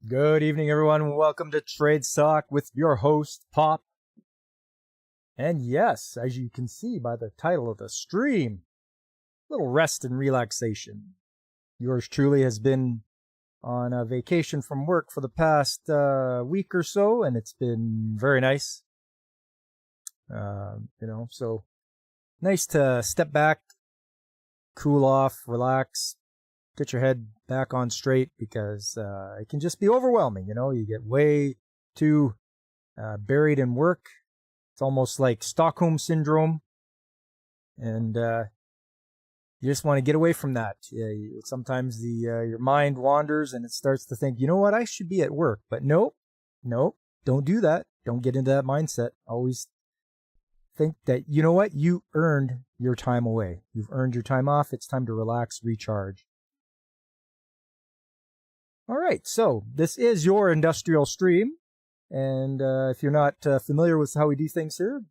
Good evening, everyone. Welcome to Trade Talk with your host, Pop. And yes, as you can see by the title of the stream, a little rest and relaxation. Yours truly has been on a vacation from work for the past week or so, and it's been very nice. So nice to step back, cool off, relax, get your head back on straight, because it can just be overwhelming. You get way too buried in work. It's almost like Stockholm syndrome, and you just want to get away from that. Sometimes your mind wanders and it starts to think, you know what, I should be at work. But nope, don't do that. Don't get into that mindset. Always think that, you know what, you earned your time away. You've earned your time off. It's time to relax, recharge. All right, so this is your industrial stream. And if you're not familiar with how we do things here,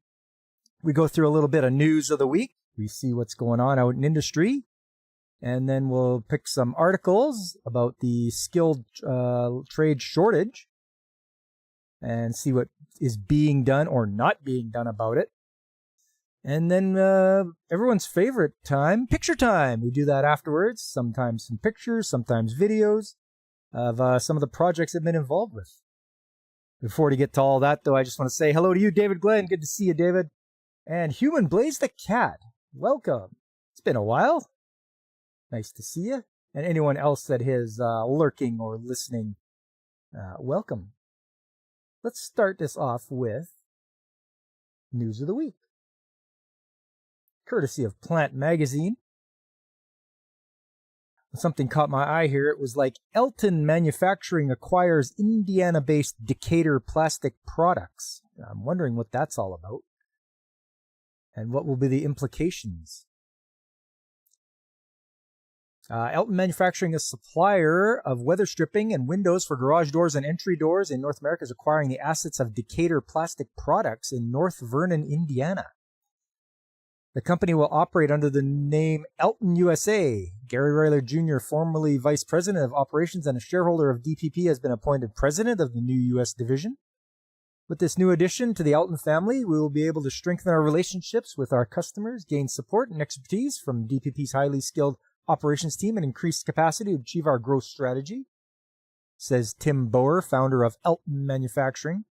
we go through a little bit of news of the week. We see what's going on out in industry. And then we'll pick some articles about the skilled trade shortage and see what is being done or not being done about it. And then everyone's favorite time, picture time. We do that afterwards. Sometimes some pictures, sometimes videos of some of the projects I've been involved with. Before we get to all that, though, I just want to say hello to you, David Glenn. Good to see you, David. And Human Blaze the Cat. Welcome. It's been a while. Nice to see you. And anyone else that is lurking or listening, welcome. Let's start this off with News of the Week. Courtesy of Plant Magazine. Something caught my eye here. It was like Elton Manufacturing acquires Indiana-based Decatur Plastic Products. I'm wondering what that's all about. And what will be the implications? Elton Manufacturing, a supplier of weather stripping and windows for garage doors and entry doors in North America, is acquiring the assets of Decatur Plastic Products in North Vernon, Indiana. The company will operate under the name Elton USA. Gary Rayler Jr., formerly Vice President of Operations and a shareholder of DPP, has been appointed President of the new U.S. division. With this new addition to the Elton family, we will be able to strengthen our relationships with our customers, gain support and expertise from DPP's highly skilled operations team, and increase capacity to achieve our growth strategy, says Tim Boer, founder of Elton Manufacturing.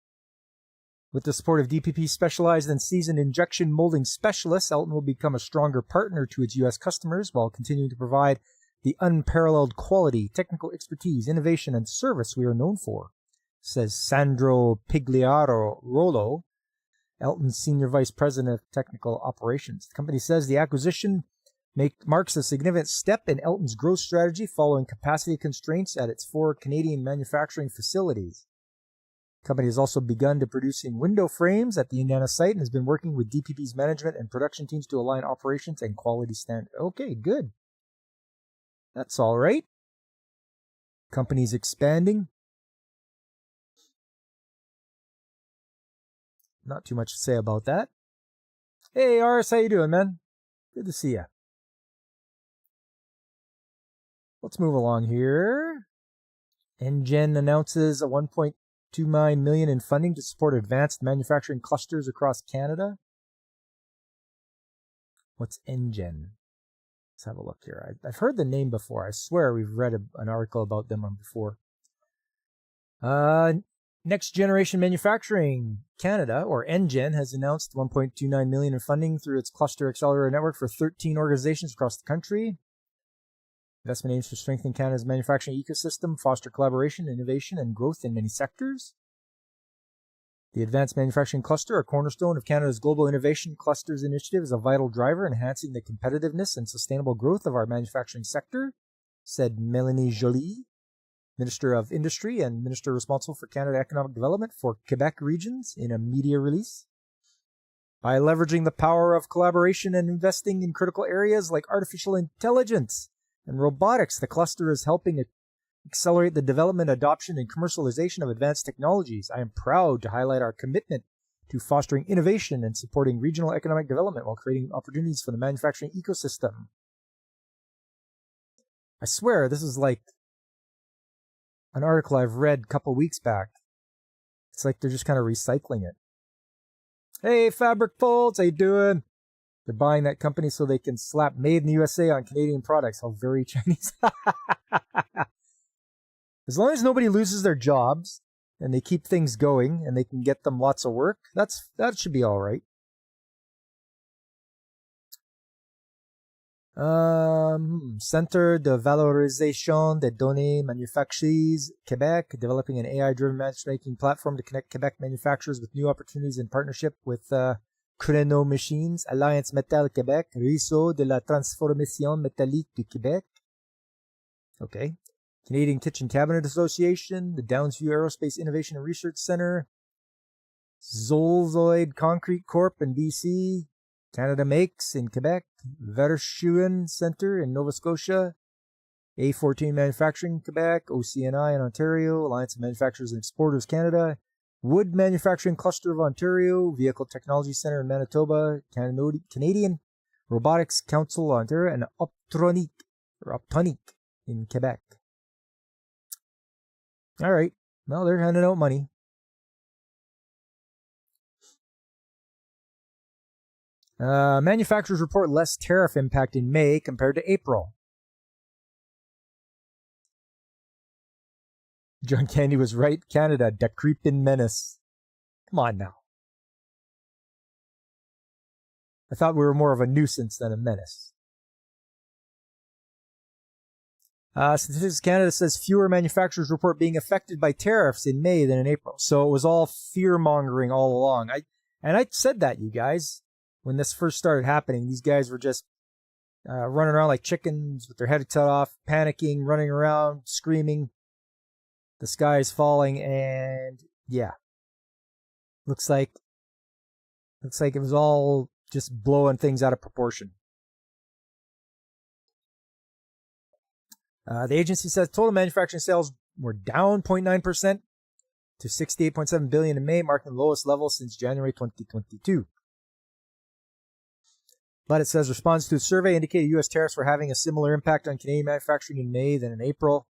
With the support of DPP specialized and seasoned injection molding specialists, Elton will become a stronger partner to its U.S. customers while continuing to provide the unparalleled quality, technical expertise, innovation, and service we are known for, says Sandro Pigliaro Rollo, Elton's Senior Vice President of Technical Operations. The company says the acquisition marks a significant step in Elton's growth strategy following capacity constraints at its 4 Canadian manufacturing facilities. The company has also begun to producing window frames at the Indiana site and has been working with DPP's management and production teams to align operations and quality standards. Okay, good. That's all right. Company's expanding. Not too much to say about that. Hey, Ars, how you doing, man? Good to see you. Let's move along here. NGen announces a $1.29 million in funding to support advanced manufacturing clusters across Canada. What's NGen? Let's have a look here. I've heard the name before. I swear we've read an article about them before. Next Generation Manufacturing Canada, or NGen, has announced $1.29 million in funding through its Cluster Accelerator Network for 13 organizations across the country. Investment aims to strengthen Canada's manufacturing ecosystem, foster collaboration, innovation, and growth in many sectors. The Advanced Manufacturing Cluster, a cornerstone of Canada's Global Innovation Clusters Initiative, is a vital driver enhancing the competitiveness and sustainable growth of our manufacturing sector, said Mélanie Joly, Minister of Industry and Minister responsible for Canada Economic Development for Quebec regions, in a media release. By leveraging the power of collaboration and investing in critical areas like artificial intelligence and robotics, the cluster is helping accelerate the development, adoption, and commercialization of advanced technologies. I am proud to highlight our commitment to fostering innovation and supporting regional economic development while creating opportunities for the manufacturing ecosystem. I swear, this is like an article I've read a couple weeks back. It's like they're just kind of recycling it. Hey, Fabric Folds, how you doing? They're buying that company so they can slap Made in the USA on Canadian products. How very Chinese. As long as nobody loses their jobs and they keep things going and they can get them lots of work, that should be all right. Centre de Valorisation des Données Manufacturiers Quebec, developing an AI-driven matchmaking platform to connect Quebec manufacturers with new opportunities in partnership with Créneau Machines, Alliance Métal Québec, Réseau de la Transformation Métallique du Québec. Okay. Canadian Kitchen Cabinet Association, the Downsview Aerospace Innovation and Research Center, Zolzoid Concrete Corp in BC, Canada Makes in Quebec, Verschuren Center in Nova Scotia, A14 Manufacturing in Quebec, OCNI in Ontario, Alliance of Manufacturers and Exporters Canada, Wood Manufacturing Cluster of Ontario, Vehicle Technology Center in Manitoba, Canadian Robotics Council Ontario, and Optronic in Quebec. All right. Well, they're handing out money. Manufacturers report less tariff impact in May compared to April. John Candy was right. Canada, the creeping menace. Come on now. I thought we were more of a nuisance than a menace. Statistics Canada says fewer manufacturers report being affected by tariffs in May than in April. So it was all fear-mongering all along. I said that, you guys, when this first started happening. These guys were just running around like chickens with their head cut off, panicking, running around, screaming. The sky is falling, and yeah. Looks like it was all just blowing things out of proportion. The agency says total manufacturing sales were down 0.9% to $68.7 billion in May, marking the lowest level since January 2022. But it says response to a survey indicated U.S. tariffs were having a similar impact on Canadian manufacturing in May than in April.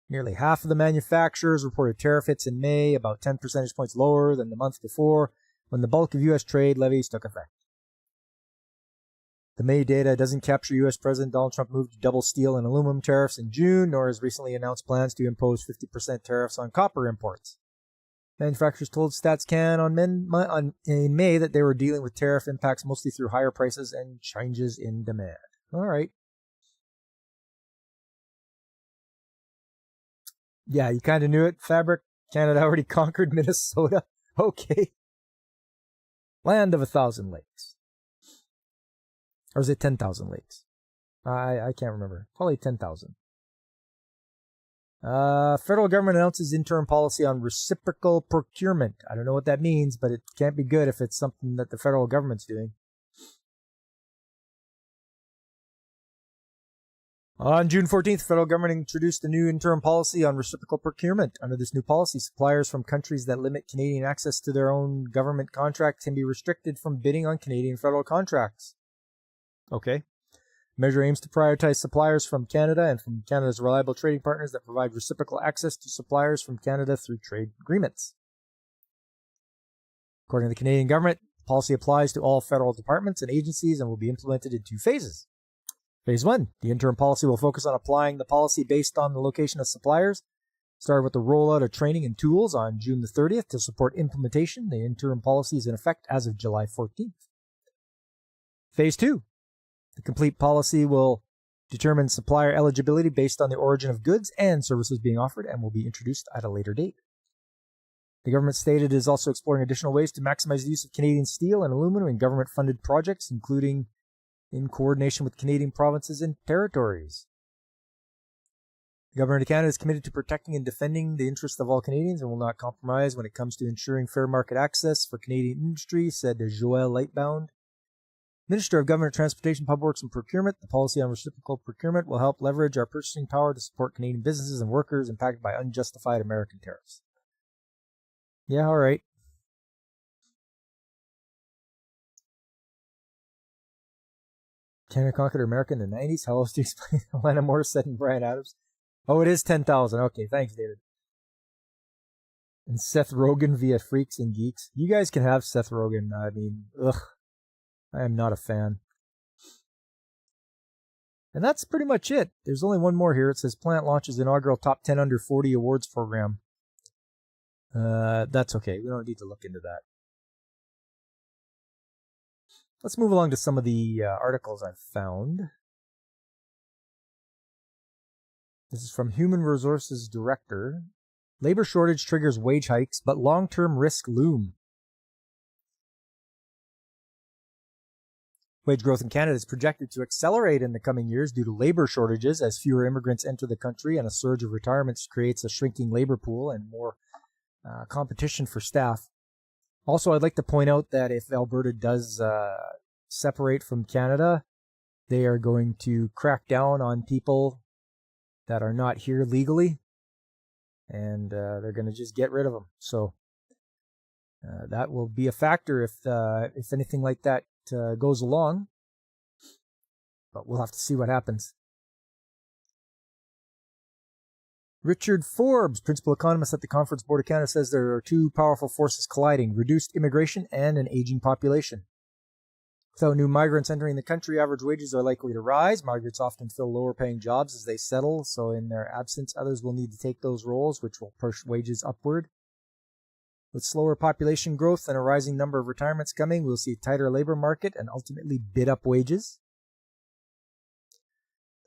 Nearly half of the manufacturers reported tariff hits in May, about 10 percentage points lower than the month before, when the bulk of U.S. trade levies took effect. The May data doesn't capture U.S. President Donald Trump moved to double steel and aluminum tariffs in June, nor has recently announced plans to impose 50% tariffs on copper imports. Manufacturers told StatsCan in May that they were dealing with tariff impacts mostly through higher prices and changes in demand. All right. Yeah, you kind of knew it. Fabric. Canada already conquered Minnesota. Okay. Land of 1,000 lakes. Or is it 10,000 lakes? I can't remember. Probably 10,000. Federal government announces interim policy on reciprocal procurement. I don't know what that means, but it can't be good if it's something that the federal government's doing. On June 14th, the federal government introduced a new interim policy on reciprocal procurement. Under this new policy, suppliers from countries that limit Canadian access to their own government contracts can be restricted from bidding on Canadian federal contracts. Okay. Measure aims to prioritize suppliers from Canada and from Canada's reliable trading partners that provide reciprocal access to suppliers from Canada through trade agreements. According to the Canadian government, the policy applies to all federal departments and agencies and will be implemented in 2 phases. Phase 1, the interim policy will focus on applying the policy based on the location of suppliers. Started with the rollout of training and tools on June the 30th to support implementation. The interim policy is in effect as of July 14th. Phase 2, the complete policy will determine supplier eligibility based on the origin of goods and services being offered and will be introduced at a later date. The government stated it is also exploring additional ways to maximize the use of Canadian steel and aluminum in government-funded projects, including in coordination with Canadian provinces and territories. The Government of Canada is committed to protecting and defending the interests of all Canadians and will not compromise when it comes to ensuring fair market access for Canadian industry, said Joël Lightbound, Minister of Government, Transportation, Public Works and Procurement. The policy on reciprocal procurement will help leverage our purchasing power to support Canadian businesses and workers impacted by unjustified American tariffs. Yeah, all right. Canada conquered America in the 90s. How else do you explain Alanis Morissette and Bryan Adams? Oh, it is 10,000. Okay, thanks, David. And Seth Rogen via Freaks and Geeks. You guys can have Seth Rogen. I mean, I am not a fan. And that's pretty much it. There's only one more here. It says Plant launches inaugural top 10 under 40 awards program. That's okay. We don't need to look into that. Let's move along to some of the articles I've found. This is from Human Resources Director. Labor shortage triggers wage hikes, but long-term risk loom. Wage growth in Canada is projected to accelerate in the coming years due to labor shortages as fewer immigrants enter the country and a surge of retirements creates a shrinking labor pool and more competition for staff. Also, I'd like to point out that if Alberta does separate from Canada, they are going to crack down on people that are not here legally, and they're going to just get rid of them. So that will be a factor if anything like that goes along. But we'll have to see what happens. Richard Forbes, principal economist at the Conference Board of Canada, says there are two powerful forces colliding: reduced immigration and an aging population. Without new migrants entering the country, average wages are likely to rise. Migrants often fill lower-paying jobs as they settle, so in their absence, others will need to take those roles, which will push wages upward. With slower population growth and a rising number of retirements coming, we'll see a tighter labor market and ultimately bid up wages.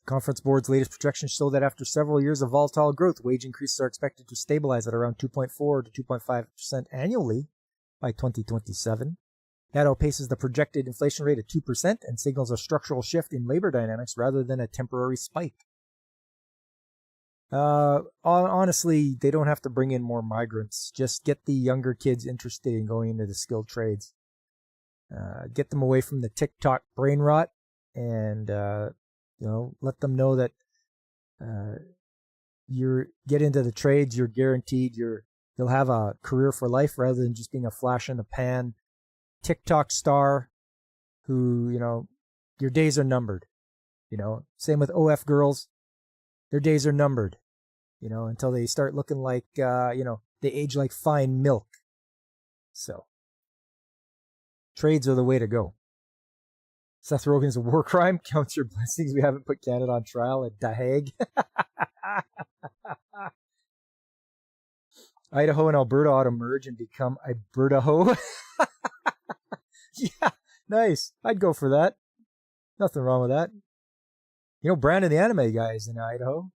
The Conference Board's latest projections show that after several years of volatile growth, wage increases are expected to stabilize at around 2.4 to 2.5% annually by 2027. That outpaces the projected inflation rate of 2% and signals a structural shift in labor dynamics rather than a temporary spike. Honestly, they don't have to bring in more migrants. Just get the younger kids interested in going into the skilled trades. Get them away from the TikTok brain rot, and let them know that you get into the trades. You're guaranteed you'll have a career for life rather than just being a flash in the pan TikTok star who, your days are numbered. Same with OF girls. Their days are numbered, until they start looking like, they age like fine milk. So, trades are the way to go. Seth Rogen's a war crime. Count your blessings we haven't put Canada on trial at The Hague. Idaho and Alberta ought to merge and become Alberta-ho. Yeah, nice. I'd go for that. Nothing wrong with that. Brandon the anime guy is in Idaho.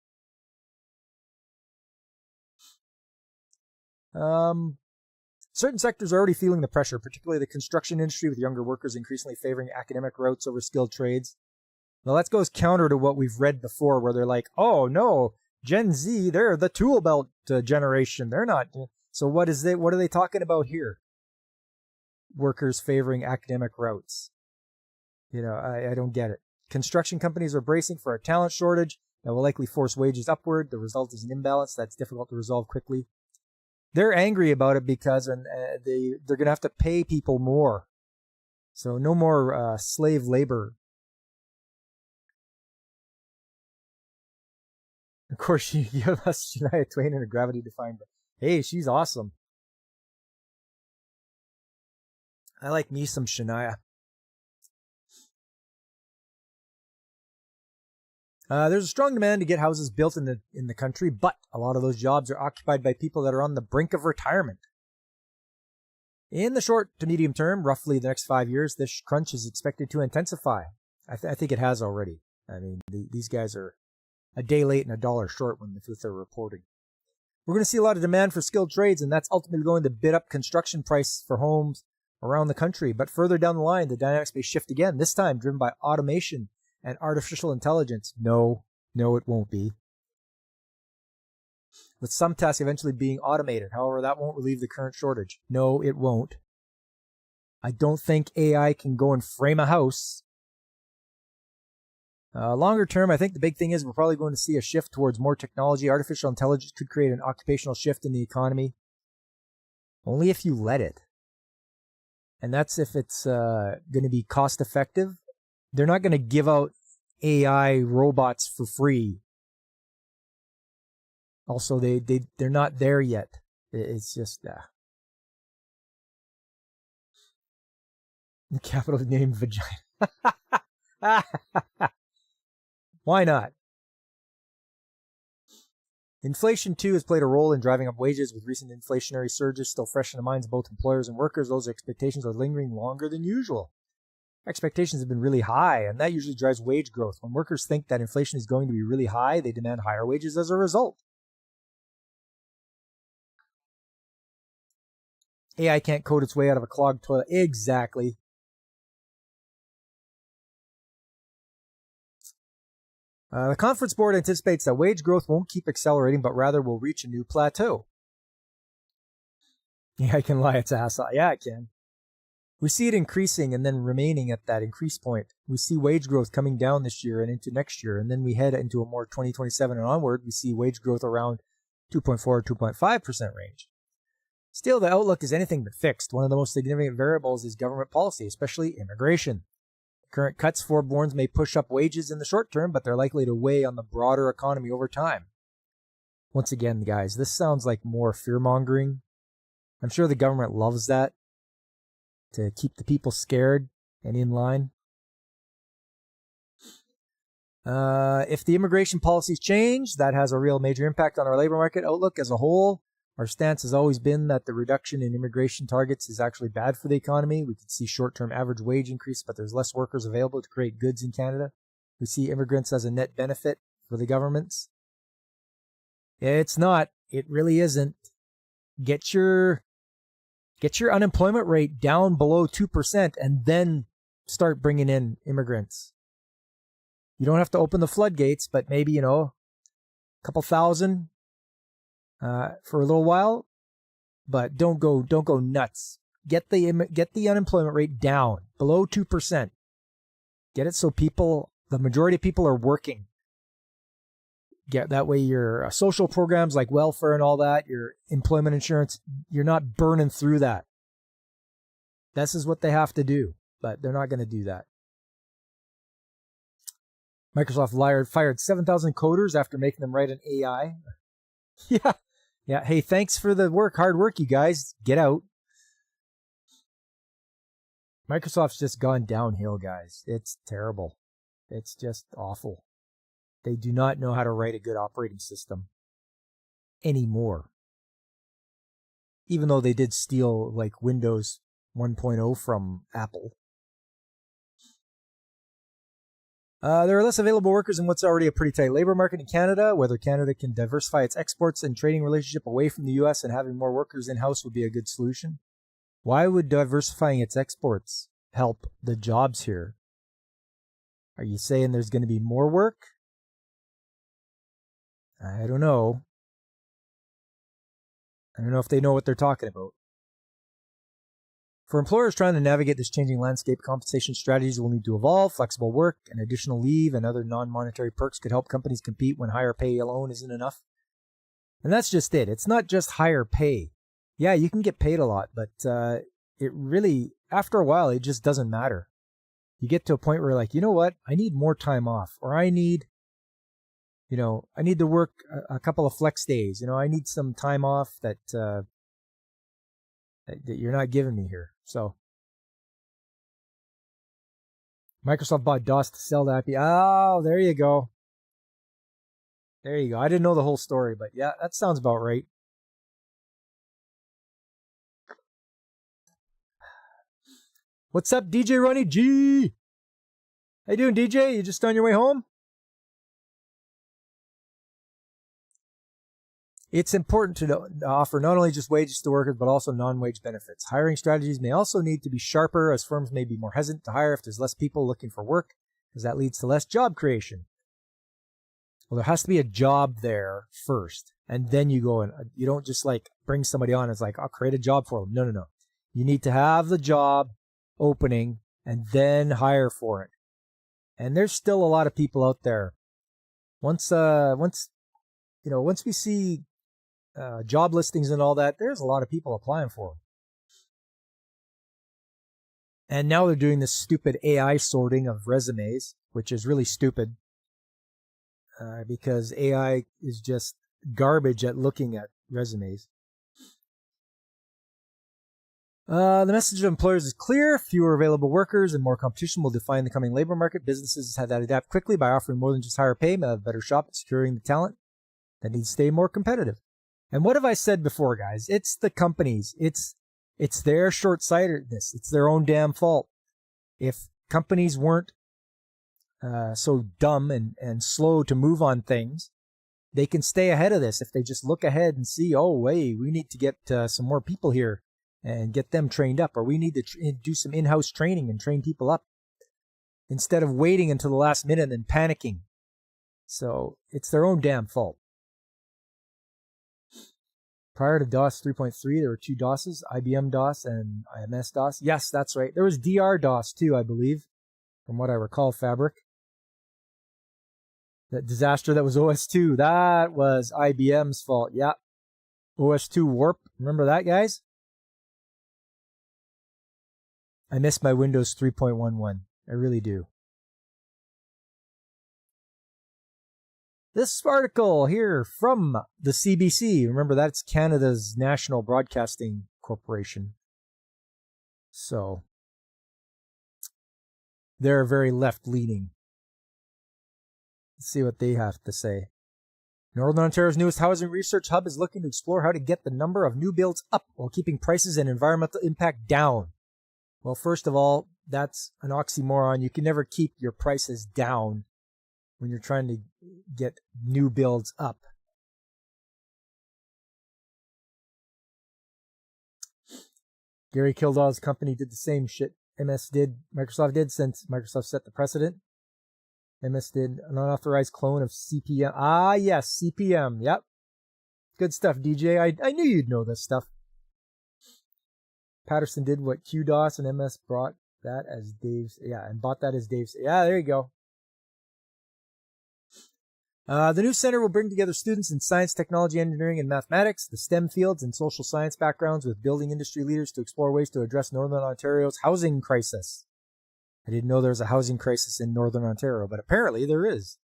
Certain sectors are already feeling the pressure, particularly the construction industry, with younger workers increasingly favoring academic routes over skilled trades. Now that goes counter to what we've read before, where they're like, oh no, Gen Z, they're the tool belt generation. They're not. So what are they talking about here? Workers favoring academic routes. I don't get it. Construction companies are bracing for a talent shortage that will likely force wages upward. The result is an imbalance that's difficult to resolve quickly. They're angry about it because they're going to have to pay people more. So no more slave labor. Of course, you give us Shania Twain in a gravity-defying. Hey, she's awesome. I like me some Shania. There's a strong demand to get houses built in the country, but a lot of those jobs are occupied by people that are on the brink of retirement. In the short to medium term, roughly the next 5 years, this crunch is expected to intensify. I think it has already. I mean, these guys are a day late and a dollar short with their reporting. We're going to see a lot of demand for skilled trades, and that's ultimately going to bid up construction prices for homes around the country. But further down the line, the dynamics may shift again, this time driven by automation and artificial intelligence. No, it won't be. With some tasks eventually being automated. However, that won't relieve the current shortage. No, it won't. I don't think AI can go and frame a house. Longer term, I think the big thing is we're probably going to see a shift towards more technology. Artificial intelligence could create an occupational shift in the economy. Only if you let it. And that's if it's going to be cost effective. They're not going to give out AI robots for free. Also, they're not there yet. It's just capital name vagina. Why not? Inflation, too, has played a role in driving up wages, with recent inflationary surges still fresh in the minds of both employers and workers. Those expectations are lingering longer than usual. Expectations have been really high, and that usually drives wage growth. When workers think that inflation is going to be really high, they demand higher wages as a result. AI can't code its way out of a clogged toilet. Exactly. The conference board anticipates that wage growth won't keep accelerating, but rather will reach a new plateau. Yeah, it can lie its ass off. Yeah, it can. We see it increasing and then remaining at that increase point. We see wage growth coming down this year and into next year, and then we head into a more 2027 and onward. We see wage growth around 2.4 or 2.5% range. Still, the outlook is anything but fixed. One of the most significant variables is government policy, especially immigration. Current cuts for foreign may push up wages in the short term, but they're likely to weigh on the broader economy over time. Once again, guys, this sounds like more fear-mongering. I'm sure the government loves that, to keep the people scared and in line. If the immigration policies change, that has a real major impact on our labor market outlook as a whole. Our stance has always been that the reduction in immigration targets is actually bad for the economy. We could see short-term average wage increase, but there's less workers available to create goods in Canada. We see immigrants as a net benefit for the governments. It's not. It really isn't. Get your unemployment rate down below 2% and then start bringing in immigrants. You don't have to open the floodgates, but maybe, a couple thousand for a little while, but don't go nuts. Get the unemployment rate down below 2%. Get it so the majority of people are working. Get that way your social programs like welfare and all that, your employment insurance, you're not burning through that. This is what they have to do, but they're not going to do that. Microsoft fired 7,000 coders after making them write an AI. Yeah. Hey, thanks for the hard work, you guys. Get out. Microsoft's just gone downhill, guys. It's terrible. It's just awful. They do not know how to write a good operating system anymore. Even though they did steal like Windows 1.0 from Apple. There are less available workers in what's already a pretty tight labor market in Canada. Whether Canada can diversify its exports and trading relationship away from the U.S. and having more workers in-house would be a good solution. Why would diversifying its exports help the jobs here? Are you saying there's going to be more work? I don't know. I don't know if they know what they're talking about. For employers trying to navigate this changing landscape, compensation strategies will need to evolve. Flexible work and additional leave and other non-monetary perks could help companies compete when higher pay alone isn't enough. And that's just it. It's not just higher pay. Yeah, you can get paid a lot, but it really, after a while, it just doesn't matter. You get to a point where you're like, you know what? I need more time off, or I need to work a couple of flex days. I need some time off that you're not giving me here. So Microsoft bought DOS to sell the IP. Oh, there you go. There you go. I didn't know the whole story, but yeah, that sounds about right. What's up, DJ Ronnie G? How you doing, DJ? You just on your way home? It's important to offer not only just wages to workers, but also non-wage benefits. Hiring strategies may also need to be sharper, as firms may be more hesitant to hire if there's less people looking for work, because that leads to less job creation. Well, there has to be a job there first, and then you go and you don't just like bring somebody on and it's like, I'll create a job for them. No. You need to have the job opening and then hire for it. And there's still a lot of people out there. Once we see job listings and all that, there's a lot of people applying for them. And now they're doing this stupid AI sorting of resumes, which is really stupid because AI is just garbage at looking at resumes. The message to employers is clear. Fewer available workers and more competition will define the coming labor market. Businesses have to adapt quickly by offering more than just higher pay, a better shop at securing the talent that needs to stay more competitive. And what have I said before, guys? It's the companies. It's their short-sightedness. It's their own damn fault. If companies weren't so dumb and slow to move on things, they can stay ahead of this. If they just look ahead and see, oh, wait, we need to get some more people here and get them trained up, or we need to do some in-house training and train people up instead of waiting until the last minute and panicking. So it's their own damn fault. Prior to DOS 3.3, there were two DOSes, IBM DOS and IMS DOS. Yes, that's right. There was DR DOS too, I believe, from what I recall, Fabric. That disaster that was OS2, that was IBM's fault. Yeah. OS2 Warp. Remember that, guys? I miss my Windows 3.11. I really do. This article here from the CBC. Remember, that's Canada's National Broadcasting Corporation. So, they're very left-leaning. Let's see what they have to say. Northern Ontario's newest housing research hub is looking to explore how to get the number of new builds up while keeping prices and environmental impact down. Well, first of all, that's an oxymoron. You can never keep your prices down when you're trying to get new builds up. Gary Kildall's company did the same shit Microsoft did since Microsoft set the precedent. MS did an unauthorized clone of CPM. Ah, yes, CPM. Yep. Good stuff, DJ. I knew you'd know this stuff. Patterson did what QDOS and MS brought that as Dave's. Yeah, and bought that as Dave's. Yeah, there you go. The new center will bring together students in science, technology, engineering, and mathematics, the STEM fields, and social science backgrounds with building industry leaders to explore ways to address Northern Ontario's housing crisis. I didn't know there was a housing crisis in Northern Ontario, but apparently there is.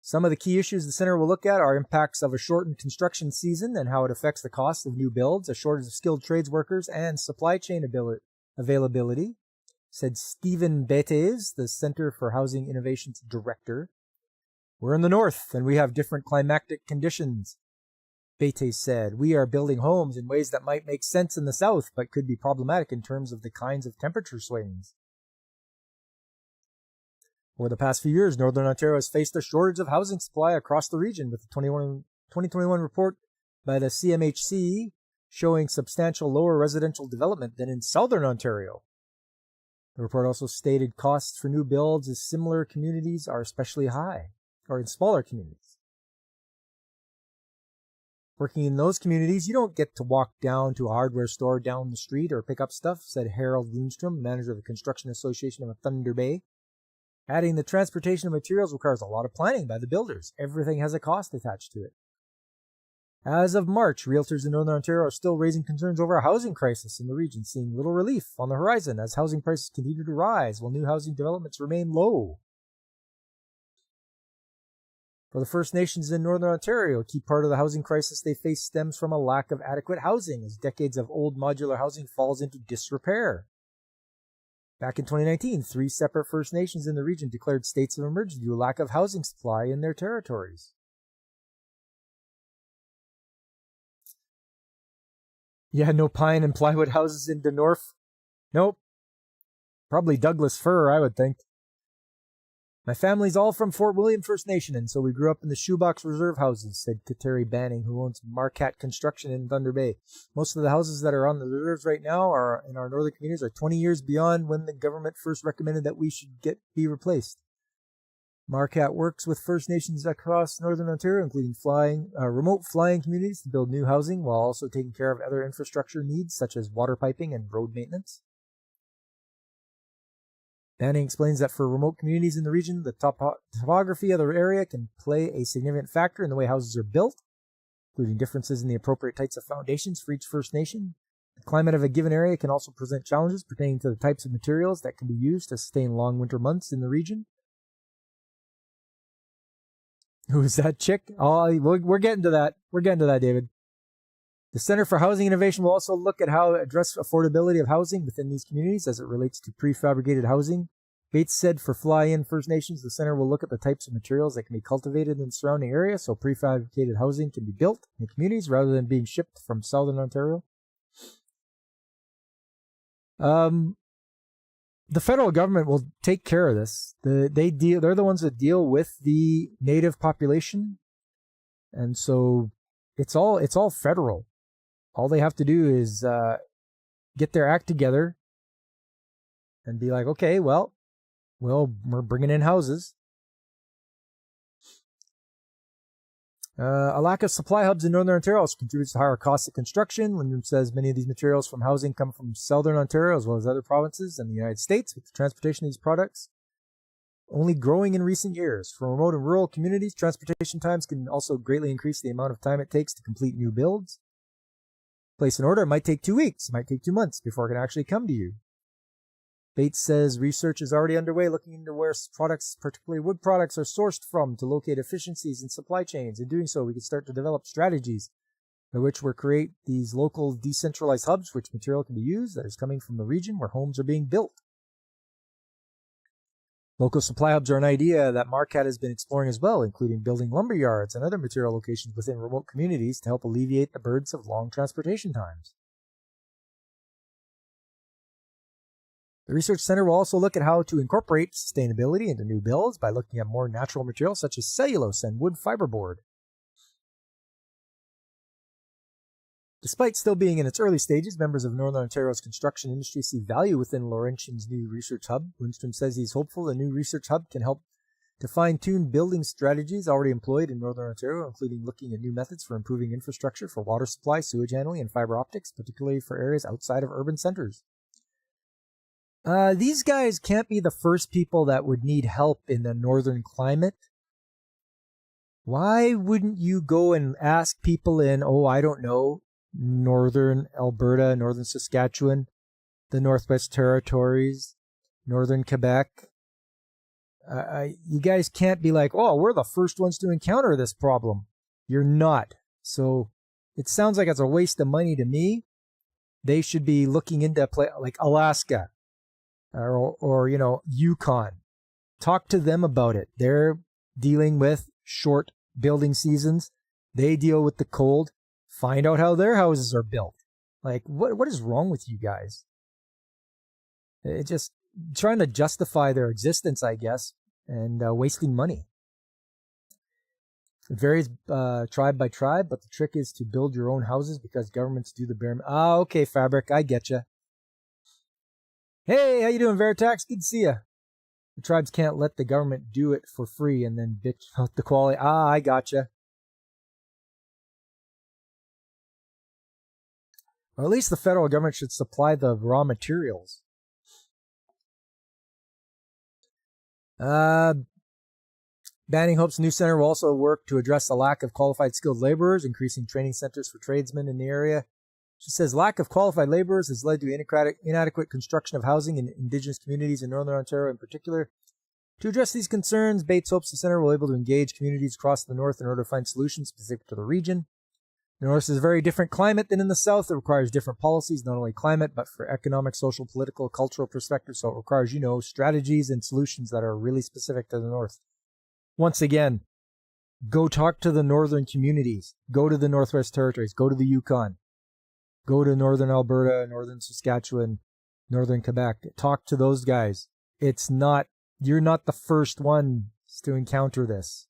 Some of the key issues the center will look at are impacts of a shortened construction season and how it affects the cost of new builds, a shortage of skilled trades workers, and supply chain availability, said Stephen Betes, the Center for Housing Innovations Director. We're in the north, and we have different climatic conditions, Betes said. We are building homes in ways that might make sense in the south, but could be problematic in terms of the kinds of temperature swings. Over the past few years, Northern Ontario has faced a shortage of housing supply across the region, with the 2021 report by the CMHC showing substantial lower residential development than in Southern Ontario. The report also stated costs for new builds in similar communities are especially high, or in smaller communities. Working in those communities, you don't get to walk down to a hardware store down the street or pick up stuff, said Harold Lundstrom, manager of the Construction Association of Thunder Bay. Adding the transportation of materials requires a lot of planning by the builders. Everything has a cost attached to it. As of March, realtors in Northern Ontario are still raising concerns over a housing crisis in the region, seeing little relief on the horizon as housing prices continue to rise while new housing developments remain low. For the First Nations in Northern Ontario, a key part of the housing crisis they face stems from a lack of adequate housing as decades of old modular housing falls into disrepair. Back in 2019, 3 separate First Nations in the region declared states of emergency due to lack of housing supply in their territories. Yeah, no pine and plywood houses in the north. Nope. Probably Douglas fir, I would think. My family's all from Fort William First Nation, and so we grew up in the shoebox reserve houses, said Kateri Banning, who owns Marquette Construction in Thunder Bay. Most of the houses that are on the reserves right now are in our northern communities are 20 years beyond when the government first recommended that we should be replaced. Marquette works with First Nations across Northern Ontario, including remote flying communities to build new housing while also taking care of other infrastructure needs such as water piping and road maintenance. Banning explains that for remote communities in the region, the topography of the area can play a significant factor in the way houses are built, including differences in the appropriate types of foundations for each First Nation. The climate of a given area can also present challenges pertaining to the types of materials that can be used to sustain long winter months in the region. Who is that chick? Oh, we're getting to that. We're getting to that, David. The Center for Housing Innovation will also look at how to address affordability of housing within these communities as it relates to prefabricated housing. Bates said for Fly-In First Nations, the center will look at the types of materials that can be cultivated in the surrounding area so prefabricated housing can be built in the communities rather than being shipped from southern Ontario. The federal government will take care of this. They're the ones that deal with the native population, and so it's all federal. All they have to do is get their act together and be like, okay, well, we're bringing in houses. A lack of supply hubs in Northern Ontario also contributes to higher costs of construction. Lindrum says many of these materials from housing come from Southern Ontario as well as other provinces in the United States, with the transportation of these products only growing in recent years. For remote and rural communities, transportation times can also greatly increase the amount of time it takes to complete new builds. Place an order, it might take 2 weeks, it might take 2 months before it can actually come to you. Bates says research is already underway looking into where products, particularly wood products, are sourced from to locate efficiencies in supply chains. In doing so, we can start to develop strategies by which we create these local decentralized hubs which material can be used that is coming from the region where homes are being built. Local supply hubs are an idea that Marquette has been exploring as well, including building lumber yards and other material locations within remote communities to help alleviate the burdens of long transportation times. The Research Center will also look at how to incorporate sustainability into new builds by looking at more natural materials such as cellulose and wood fiberboard. Despite still being in its early stages, members of Northern Ontario's construction industry see value within Laurentian's new research hub. Lindstrom says he's hopeful the new research hub can help to fine-tune building strategies already employed in Northern Ontario, including looking at new methods for improving infrastructure for water supply, sewage handling, and fiber optics, particularly for areas outside of urban centers. These guys can't be the first people that would need help in the northern climate. Why wouldn't you go and ask people in, I don't know, northern Alberta, northern Saskatchewan, the Northwest Territories, northern Quebec? You guys can't be like, we're the first ones to encounter this problem. You're not. So it sounds like it's a waste of money to me. They should be looking into like Alaska. Or Yukon. Talk to them about it. They're dealing with short building seasons. They deal with the cold. Find out how their houses are built. Like, what is wrong with you guys? It's just trying to justify their existence, I guess, and wasting money. It varies tribe by tribe, but the trick is to build your own houses because governments do the bare minimum. Okay, Fabric, I get you. Hey, how you doing, Veritax? Good to see you. The tribes can't let the government do it for free and then bitch about the quality. I gotcha. Or at least the federal government should supply the raw materials. Banning Hope's new center will also work to address the lack of qualified skilled laborers, increasing training centers for tradesmen in the area. She says lack of qualified laborers has led to inadequate construction of housing in Indigenous communities in Northern Ontario in particular. To address these concerns, Bates hopes the Centre will be able to engage communities across the North in order to find solutions specific to the region. The North is a very different climate than in the South. It requires different policies, not only climate, but for economic, social, political, cultural perspective. So it requires, strategies and solutions that are really specific to the North. Once again, go talk to the Northern communities. Go to the Northwest Territories. Go to the Yukon. Go to Northern Alberta, Northern Saskatchewan, Northern Quebec. Talk to those guys. You're not the first ones to encounter this.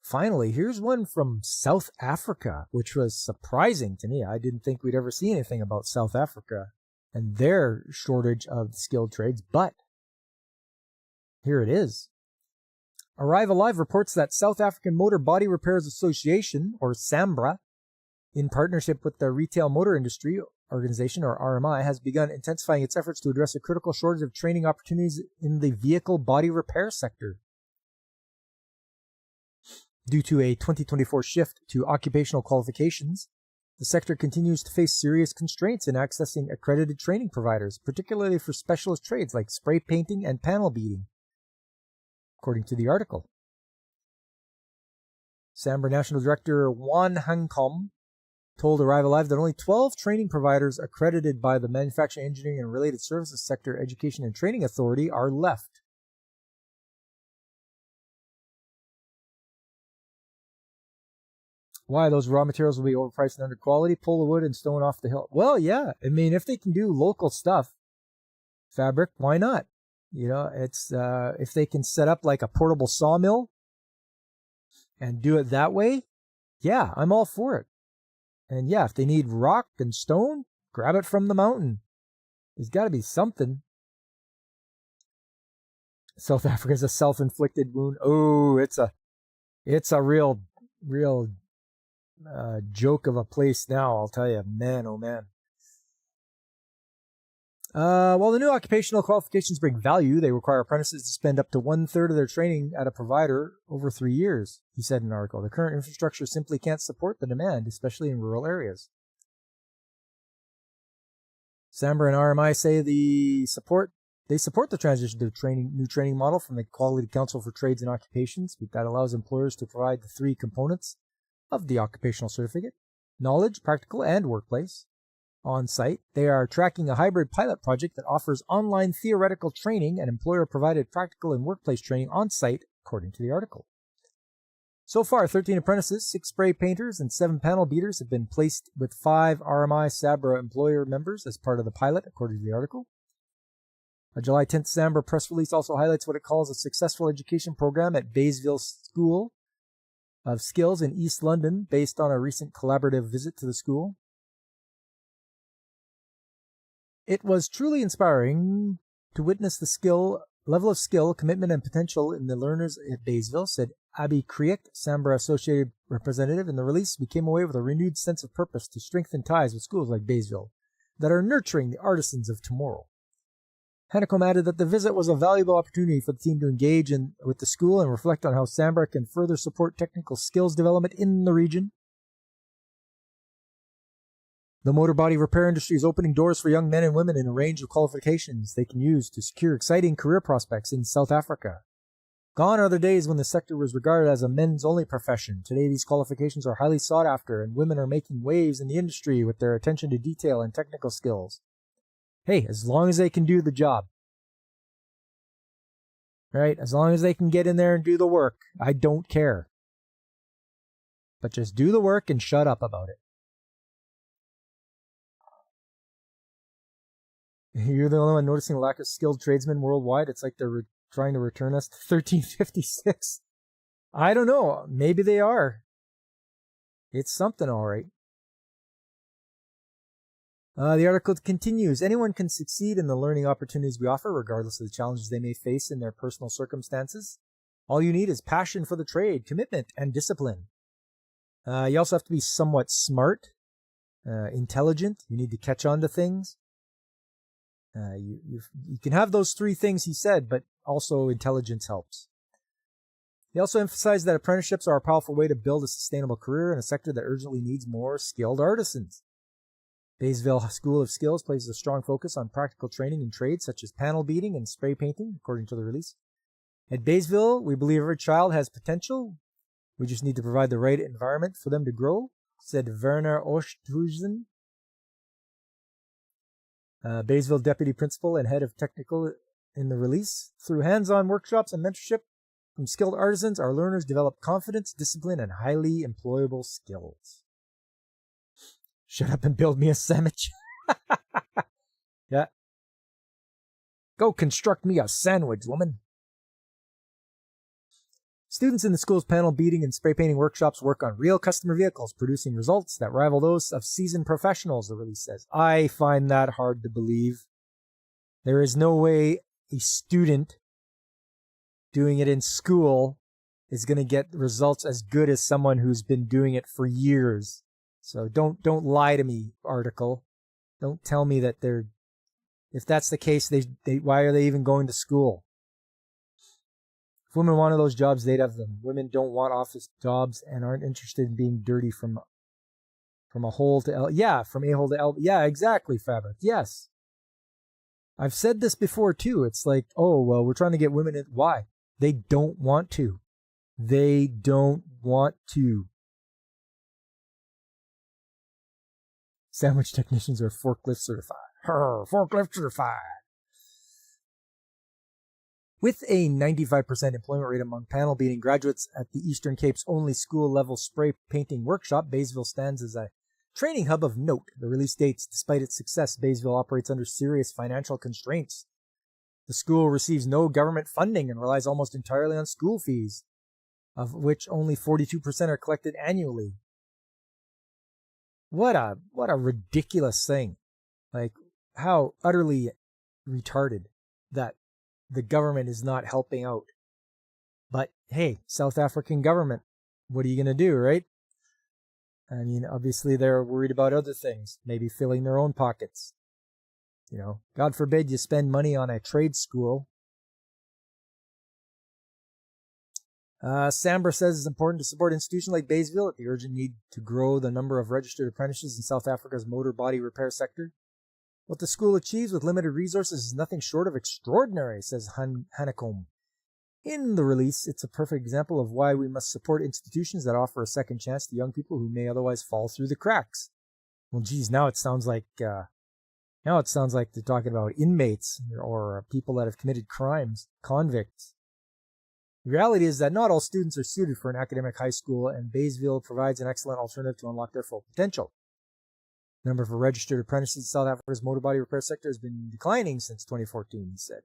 Finally, here's one from South Africa, which was surprising to me. I didn't think we'd ever see anything about South Africa and their shortage of skilled trades, but here it is. Arrive Alive reports that South African Motor Body Repairs Association, or SAMBRA, in partnership with the Retail Motor Industry Organization, or RMI, has begun intensifying its efforts to address a critical shortage of training opportunities in the vehicle body repair sector. Due to a 2024 shift to occupational qualifications, the sector continues to face serious constraints in accessing accredited training providers, particularly for specialist trades like spray painting and panel beating, according to the article. Sambra National Director Juan Hancom told Arrive Alive that only 12 training providers accredited by the Manufacturing, Engineering, and Related Services Sector Education and Training Authority are left. Why? Those raw materials will be overpriced and under quality. Pull the wood and stone off the hill. Well, yeah. I mean, if they can do local stuff, fabric, why not? You know, it's if they can set up like a portable sawmill and do it that way, yeah, I'm all for it. And yeah, if they need rock and stone, grab it from the mountain. There's got to be something. South Africa's a self-inflicted wound. Oh, it's a real joke of a place now, I'll tell you. Man, oh man. While the new occupational qualifications bring value, they require apprentices to spend up to 1/3 of their training at a provider over 3 years, he said in an article. The current infrastructure simply can't support the demand, especially in rural areas. Sambra and RMI say they support the transition to a new training model from the Quality Council for Trades and Occupations that allows employers to provide the 3 components of the occupational certificate: knowledge, practical, and workplace. On site, they are tracking a hybrid pilot project that offers online theoretical training and employer-provided practical and workplace training on site, according to the article. So far, 13 apprentices, 6 spray painters, and 7 panel beaters have been placed with 5 RMI Sabra employer members as part of the pilot, according to the article. A July 10th Sambra press release also highlights what it calls a successful education program at Baysville School of Skills in East London, based on a recent collaborative visit to the school. It was truly inspiring to witness the level of skill, commitment, and potential in the learners at Baysville, said Abby Kriek, Sambra Associated Representative. In the release, we came away with a renewed sense of purpose to strengthen ties with schools like Baysville that are nurturing the artisans of tomorrow. Hanekom added that the visit was a valuable opportunity for the team to engage with the school and reflect on how Sambra can further support technical skills development in the region. The motor body repair industry is opening doors for young men and women in a range of qualifications they can use to secure exciting career prospects in South Africa. Gone are the days when the sector was regarded as a men's-only profession. Today, these qualifications are highly sought after, and women are making waves in the industry with their attention to detail and technical skills. Hey, as long as they can do the job. Right? As long as they can get in there and do the work, I don't care. But just do the work and shut up about it. You're the only one noticing a lack of skilled tradesmen worldwide. It's like they're trying to return us to 1356. I don't know. Maybe they are. It's something, all right. The article continues. Anyone can succeed in the learning opportunities we offer, regardless of the challenges they may face in their personal circumstances. All you need is passion for the trade, commitment, and discipline. You also have to be somewhat smart, intelligent. You need to catch on to things. You can have those 3 things he said, but also intelligence helps. He also emphasized that apprenticeships are a powerful way to build a sustainable career in a sector that urgently needs more skilled artisans. Baysville School of Skills places a strong focus on practical training in trades such as panel beating and spray painting, according to the release. At Baysville, we believe every child has potential. We just need to provide the right environment for them to grow, said Werner Osthuizen, Baysville Deputy Principal and Head of Technical in the release. Through hands-on workshops and mentorship from skilled artisans, our learners develop confidence, discipline, and highly employable skills. Shut up and build me a sandwich. Yeah. Go construct me a sandwich, woman. Students in the school's panel beating and spray painting workshops work on real customer vehicles, producing results that rival those of seasoned professionals, the release says. I find that hard to believe. There is no way a student doing it in school is going to get results as good as someone who's been doing it for years. So don't lie to me, article. Don't tell me that if that's the case, why are they even going to school? If women wanted those jobs, they'd have them. Women don't want office jobs and aren't interested in being dirty from a hole to L. Yeah, from a hole to L. Yeah, exactly, Fabric. Yes. I've said this before too. It's like, oh, well, we're trying to get women in. Why? They don't want to. They don't want to. Sandwich technicians are forklift certified. Forklift certified. With a 95% employment rate among panel beating graduates at the Eastern Cape's only school-level spray painting workshop, Baysville stands as a training hub of note. The release states, despite its success, Baysville operates under serious financial constraints. The school receives no government funding and relies almost entirely on school fees, of which only 42% are collected annually. What a ridiculous thing. Like, how utterly retarded that the government is not helping out. But hey, South African government, what are you going to do, right? I mean, obviously they're worried about other things, maybe filling their own pockets. You know, God forbid you spend money on a trade school. Sambra says it's important to support institutions like Baysville at the urgent need to grow the number of registered apprentices in South Africa's motor body repair sector. What the school achieves with limited resources is nothing short of extraordinary, says Hanekom. In the release, it's a perfect example of why we must support institutions that offer a second chance to young people who may otherwise fall through the cracks. Well, geez, now it sounds like they're talking about inmates or people that have committed crimes, convicts. The reality is that not all students are suited for an academic high school, and Baysville provides an excellent alternative to unlock their full potential. The number of registered apprentices in South Africa's motor body repair sector has been declining since 2014, he said.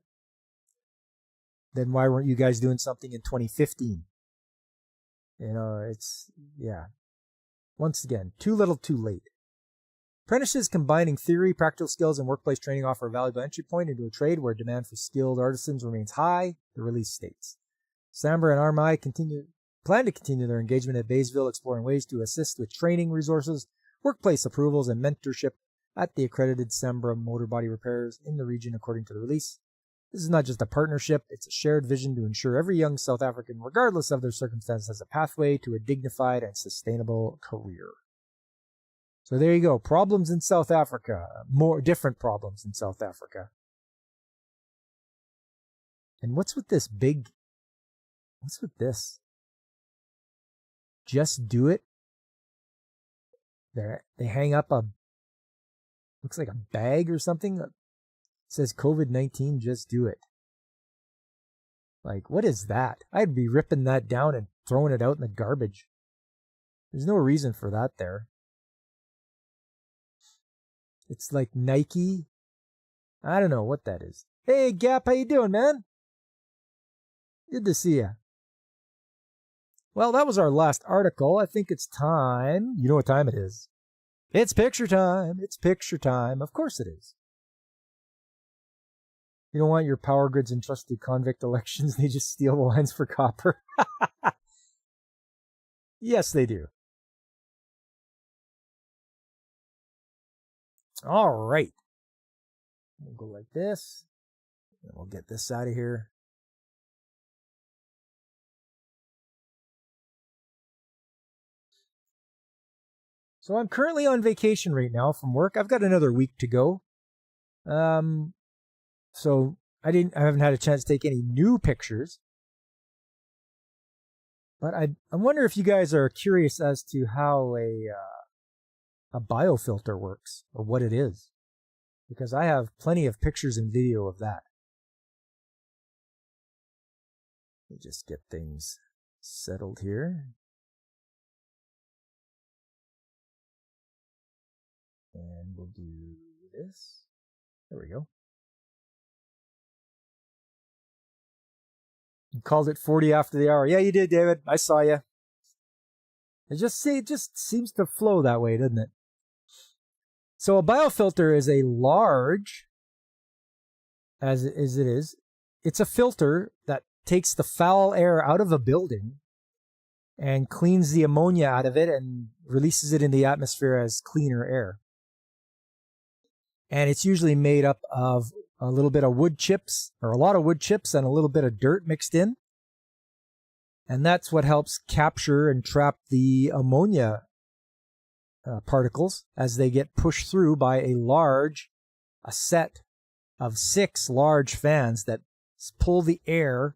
Then why weren't you guys doing something in 2015? You know, once again, too little, too late. Apprentices combining theory, practical skills, and workplace training offer a valuable entry point into a trade where demand for skilled artisans remains high, the release states. Sambra and RMI plan to continue their engagement at Baysville, exploring ways to assist with training resources, workplace approvals, and mentorship at the accredited Sambra motor body repairers in the region, according to the release. This is not just a partnership, it's a shared vision to ensure every young South African, regardless of their circumstances, has a pathway to a dignified and sustainable career. So there you go. Problems in South Africa. More different problems in South Africa. And what's with this? Just do it. They hang up looks like a bag or something. It says COVID-19, just do it. Like, what is that? I'd be ripping that down and throwing it out in the garbage. There's no reason for that there. It's like Nike. I don't know what that is. Hey, Gap, how you doing, man? Good to see you. Well, that was our last article. I think it's time. You know what time it is. It's picture time. It's picture time. Of course it is. You don't want your power grids and trusty convict elections. They just steal the lines for copper. Yes, they do. All right. We'll go like this. And we'll get this out of here. So I'm currently on vacation right now from work. I've got another week to go. So I haven't had a chance to take any new pictures. But I wonder if you guys are curious as to how a biofilter works or what it is, because I have plenty of pictures and video of that. Let me just get things settled here. And we'll do this. There we go. You called it 40 after the hour. Yeah, you did, David. I saw you. It just seems to flow that way, doesn't it? So a biofilter is a large, as it is, it's a filter that takes the foul air out of a building and cleans the ammonia out of it and releases it in the atmosphere as cleaner air. And it's usually made up of a little bit of wood chips, or a lot of wood chips and a little bit of dirt mixed in. And that's what helps capture and trap the ammonia particles as they get pushed through by a set of 6 large fans that pull the air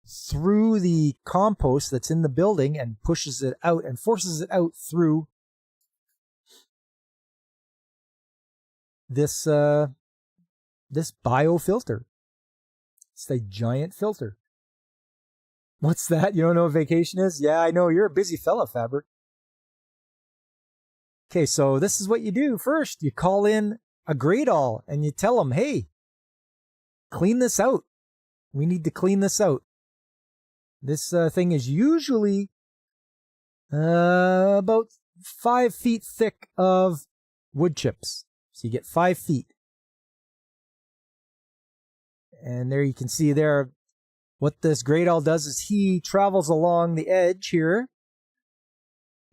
through the compost that's in the building and pushes it out and forces it out through this this biofilter. It's a giant filter. What's that? You don't know what vacation is? Yeah, I know. You're a busy fella, Fabric. Okay, so this is what you do. First, you call in a Gradall and you tell them, hey, clean this out. We need to clean this out. This thing is usually about 5 feet thick of wood chips. So you get 5 feet. And there you can see there what this Gradall does is he travels along the edge here.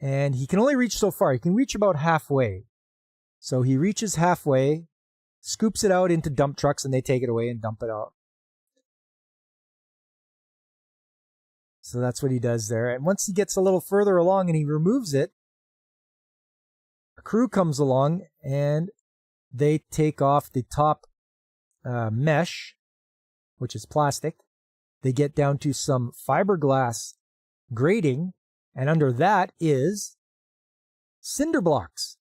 And he can only reach so far. He can reach about halfway. So he reaches halfway, scoops it out into dump trucks, and they take it away and dump it out. So that's what he does there. And once he gets a little further along and he removes it, a crew comes along and they take off the top mesh, which is plastic. They get down to some fiberglass grating, and under that is cinder blocks.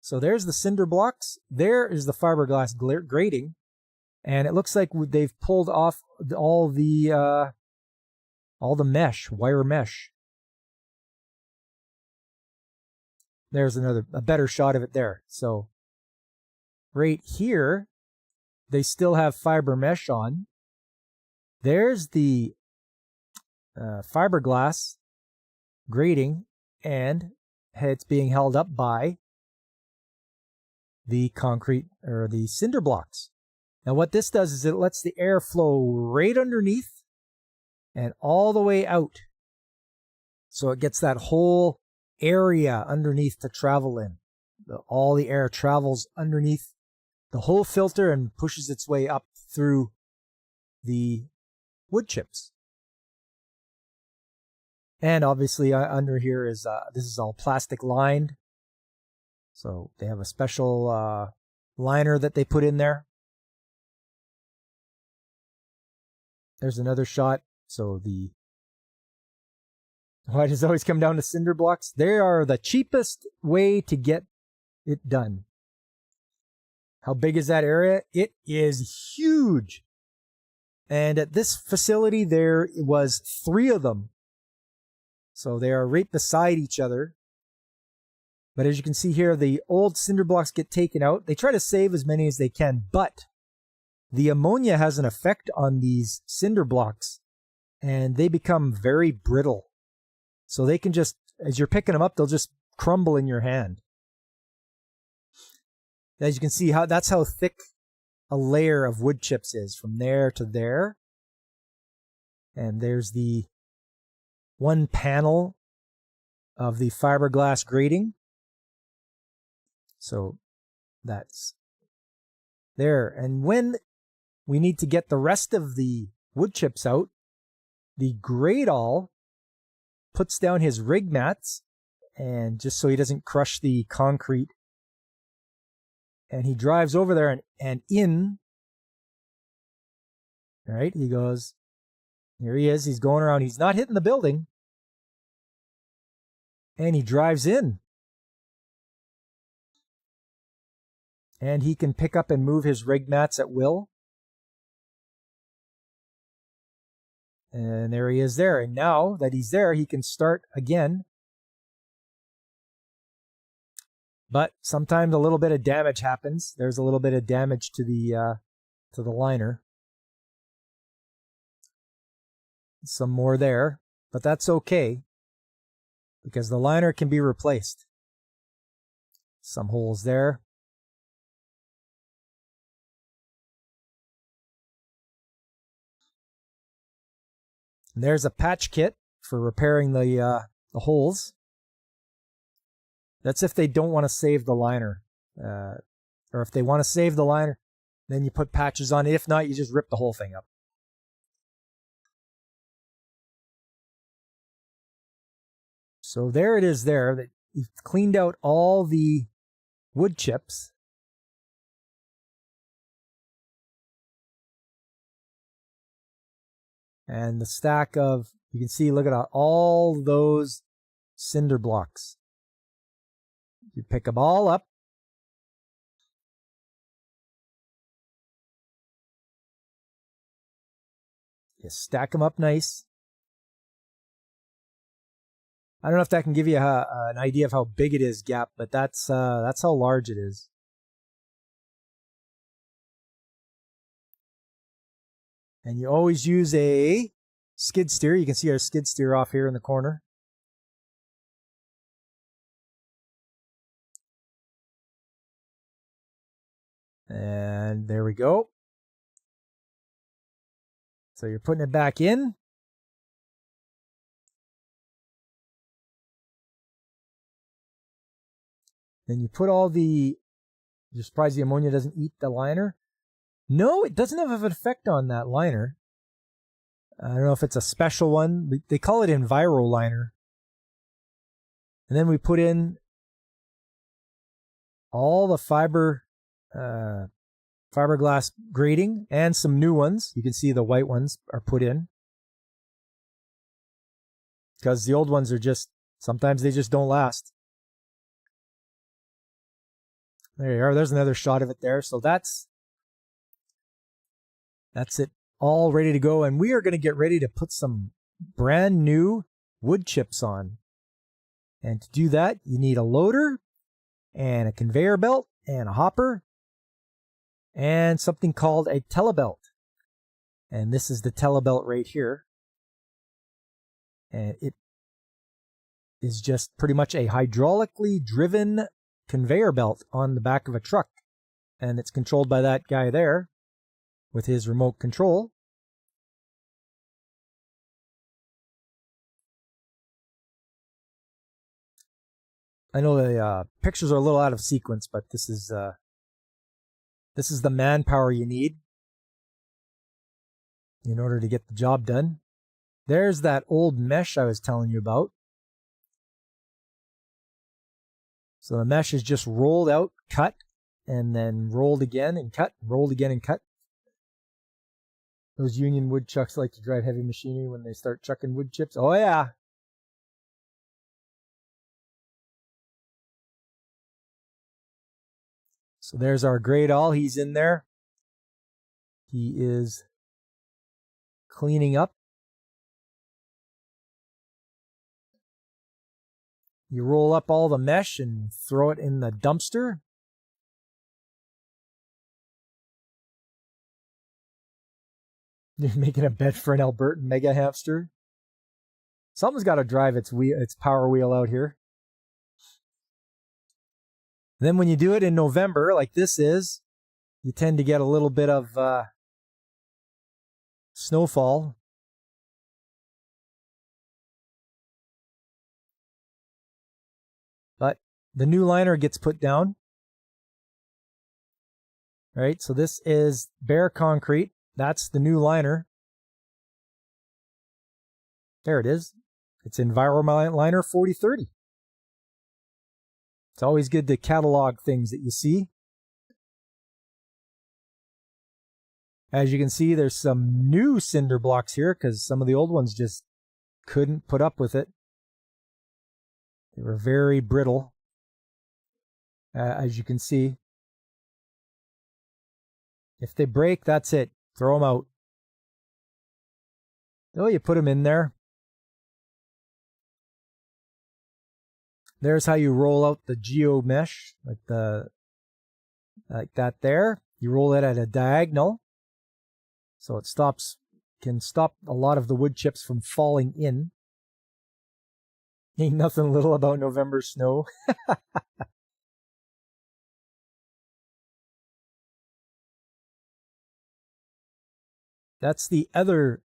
So there's the cinder blocks. There is the fiberglass grating. And it looks like they've pulled off all the mesh, wire mesh. There's a better shot of it there. So right here, they still have fiber mesh on. There's the fiberglass grating, and it's being held up by the concrete or the cinder blocks. Now what this does is it lets the air flow right underneath and all the way out. So it gets that whole area underneath to travel in. All the air travels underneath the whole filter and pushes its way up through the wood chips. And obviously under here is, this is all plastic lined. So they have a special liner that they put in there. There's another shot. So why does it always come down to cinder blocks? They are the cheapest way to get it done. How big is that area? It is huge. And at this facility, there was 3 of them. So they are right beside each other. But as you can see here, the old cinder blocks get taken out. They try to save as many as they can, but the ammonia has an effect on these cinder blocks, and they become very brittle. So they can just, as you're picking them up, they'll just crumble in your hand. As you can see, that's how thick a layer of wood chips is, from there to there. And there's the one panel of the fiberglass grating. So that's there. And when we need to get the rest of the wood chips out, the Gradall puts down his rig mats, and just so he doesn't crush the concrete, and he drives over there and in. All right, he goes, here he is, he's going around, he's not hitting the building, and he drives in. And he can pick up and move his rig mats at will. And there he is there. And now that he's there, he can start again. But sometimes a little bit of damage happens. There's a little bit of damage to the liner. Some more there, but that's okay because the liner can be replaced. Some holes there. And there's a patch kit for repairing the holes. That's if they don't want to save the liner. Or if they want to save the liner, then you put patches on it. If not, you just rip the whole thing up. So there it is there. You've cleaned out all the wood chips. And the stack of, you can see, look at all those cinder blocks. You pick them all up. You stack them up nice. I don't know if that can give you an idea of how big it is, Gap, but that's how large it is. And you always use a skid steer. You can see our skid steer off here in the corner. And there we go. So you're putting it back in. Then you put all the, you're surprised the ammonia doesn't eat the liner? No, it doesn't have an effect on that liner. I don't know if it's a special one. They call it Enviro liner. And then we put in all the fiberglass grating and some new ones. You can see the white ones are put in. Because the old ones are just, sometimes they just don't last. There you are. There's another shot of it there. So that's it, all ready to go. And we are going to get ready to put some brand new wood chips on. And to do that, you need a loader and a conveyor belt and a hopper and something called a telebelt. And this is the telebelt right here. And it is just pretty much a hydraulically driven conveyor belt on the back of a truck. And it's controlled by that guy there with his remote control. I know the pictures are a little out of sequence, but this is the manpower you need in order to get the job done. There's that old mesh I was telling you about. So the mesh is just rolled out, cut, and then rolled again and cut, rolled again and cut. Those union woodchucks like to drive heavy machinery when they start chucking wood chips. Oh yeah. So there's our grade all. He's in there. He is cleaning up. You roll up all the mesh and throw it in the dumpster. You're making a bed for an Albertan mega hamster. Something's got to drive its power wheel out here. And then when you do it in November, like this is, you tend to get a little bit of snowfall. But the new liner gets put down. Right, so this is bare concrete. That's the new liner. There it is. It's Enviro Liner 4030. It's always good to catalog things that you see. As you can see, there's some new cinder blocks here because some of the old ones just couldn't put up with it. They were very brittle, as you can see. If they break, that's it. Throw them out. Oh, you put them in there. There's how you roll out the geo mesh, like that there. You roll it at a diagonal, so it can stop a lot of the wood chips from falling in. Ain't nothing little about November snow. That's the other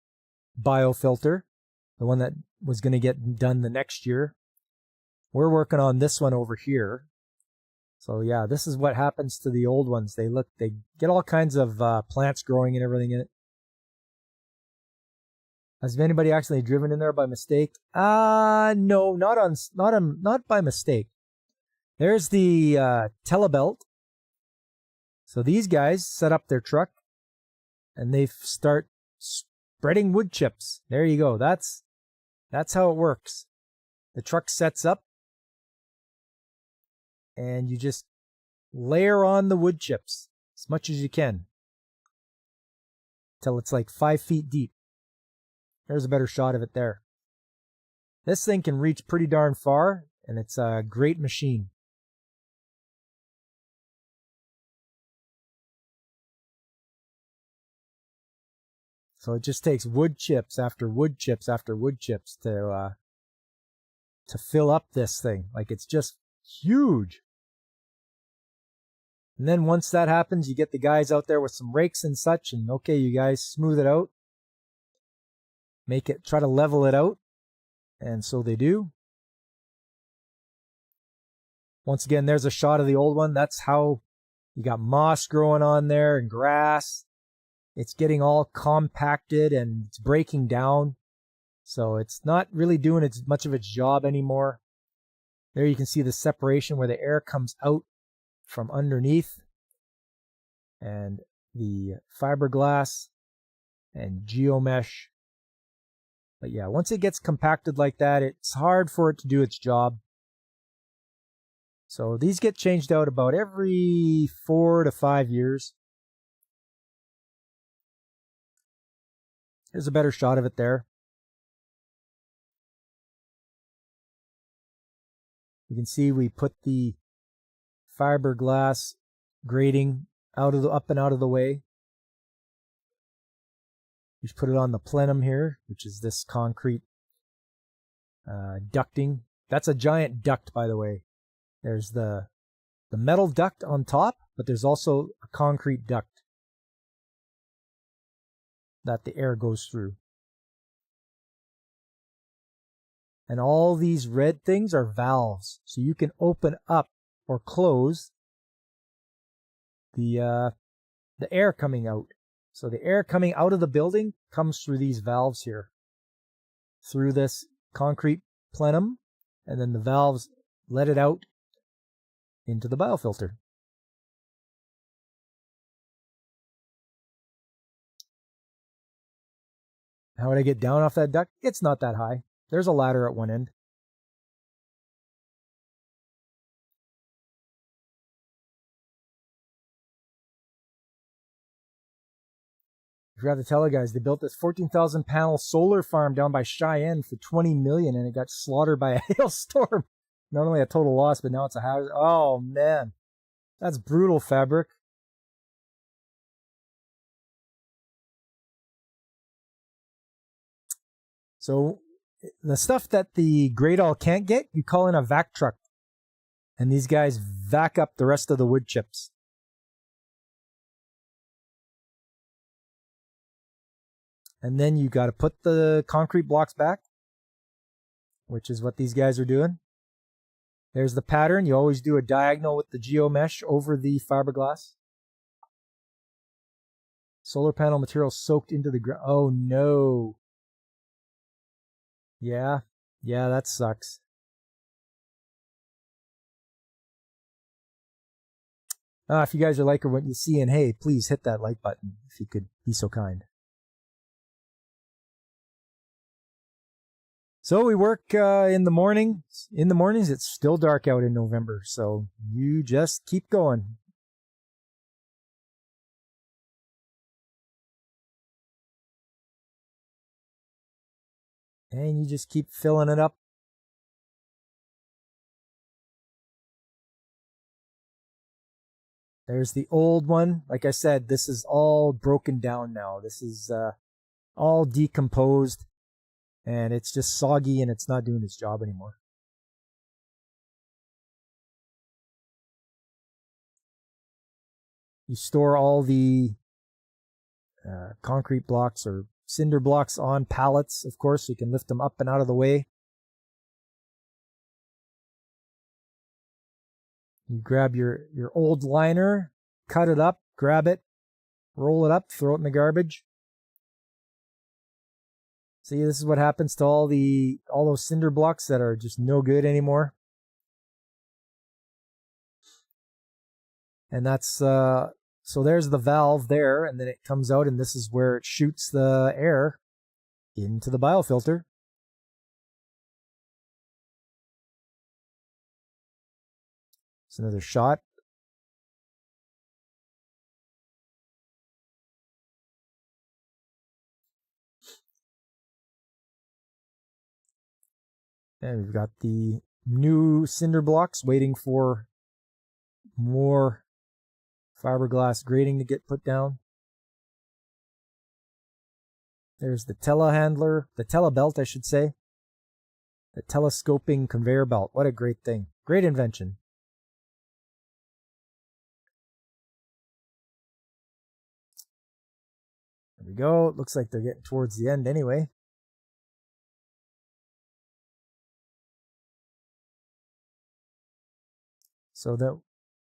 biofilter, the one that was going to get done the next year. We're working on this one over here. So yeah, this is what happens to the old ones. They get all kinds of plants growing and everything in it. Has anybody actually driven in there by mistake? No, not by mistake. There's the telebelt. So these guys set up their truck and they start Spreading wood chips. There you go. That's how it works. The truck sets up and you just layer on the wood chips as much as you can till it's like 5 feet deep. There's a better shot of it there. This thing can reach pretty darn far, and it's a great machine. So it just takes wood chips after wood chips after wood chips to fill up this thing. Like, it's just huge. And then once that happens, you get the guys out there with some rakes and such, and okay, you guys smooth it out. Try to level it out. And so they do. Once again, there's a shot of the old one. That's how you got moss growing on there and grass. It's getting all compacted and it's breaking down. So it's not really doing much of its job anymore. There you can see the separation where the air comes out from underneath. And the fiberglass and geomesh. But yeah, once it gets compacted like that, it's hard for it to do its job. So these get changed out about every 4 to 5 years. Here's a better shot of it there. You can see we put the fiberglass grating up and out of the way. We just put it on the plenum here, which is this concrete ducting. That's a giant duct, by the way. There's the metal duct on top, but there's also a concrete duct that the air goes through. And all these red things are valves, so you can open up or close the air coming out. So the air coming out of the building comes through these valves here, through this concrete plenum, and then the valves let it out into the biofilter. How would I get down off that duct? It's not that high. There's a ladder at one end. I forgot to tell you guys, they built this 14,000 panel solar farm down by Cheyenne for $20 million, and it got slaughtered by a hailstorm. Not only a total loss, but now it's a hazard. Oh man, that's brutal, Fabric. So the stuff that the Great All can't get, you call in a vac truck, and these guys vac up the rest of the wood chips. And then you got to put the concrete blocks back, which is what these guys are doing. There's the pattern. You always do a diagonal with the geomesh over the fiberglass. Solar panel material soaked into the ground. Oh no. Yeah, that sucks. If you guys are liking what you see, and hey, please hit that like button if you could be so kind. So we work in the mornings. In the mornings, it's still dark out in November, so you just keep going. And you just keep filling it up. There's the old one. Like I said, this is all broken down now. This is all decomposed. And it's just soggy and it's not doing its job anymore. You store all the concrete blocks or cinder blocks on pallets, of course, so you can lift them up and out of the way. You grab your old liner, cut it up, grab it, roll it up, throw it in the garbage. See, this is what happens to all those cinder blocks that are just no good anymore. And that's so there's the valve there, and then it comes out, and this is where it shoots the air into the biofilter. It's another shot. And we've got the new cinder blocks waiting for more fiberglass grating to get put down. There's the telehandler, the telebelt, I should say. The telescoping conveyor belt. What a great thing. Great invention. There we go. It looks like they're getting towards the end anyway. So that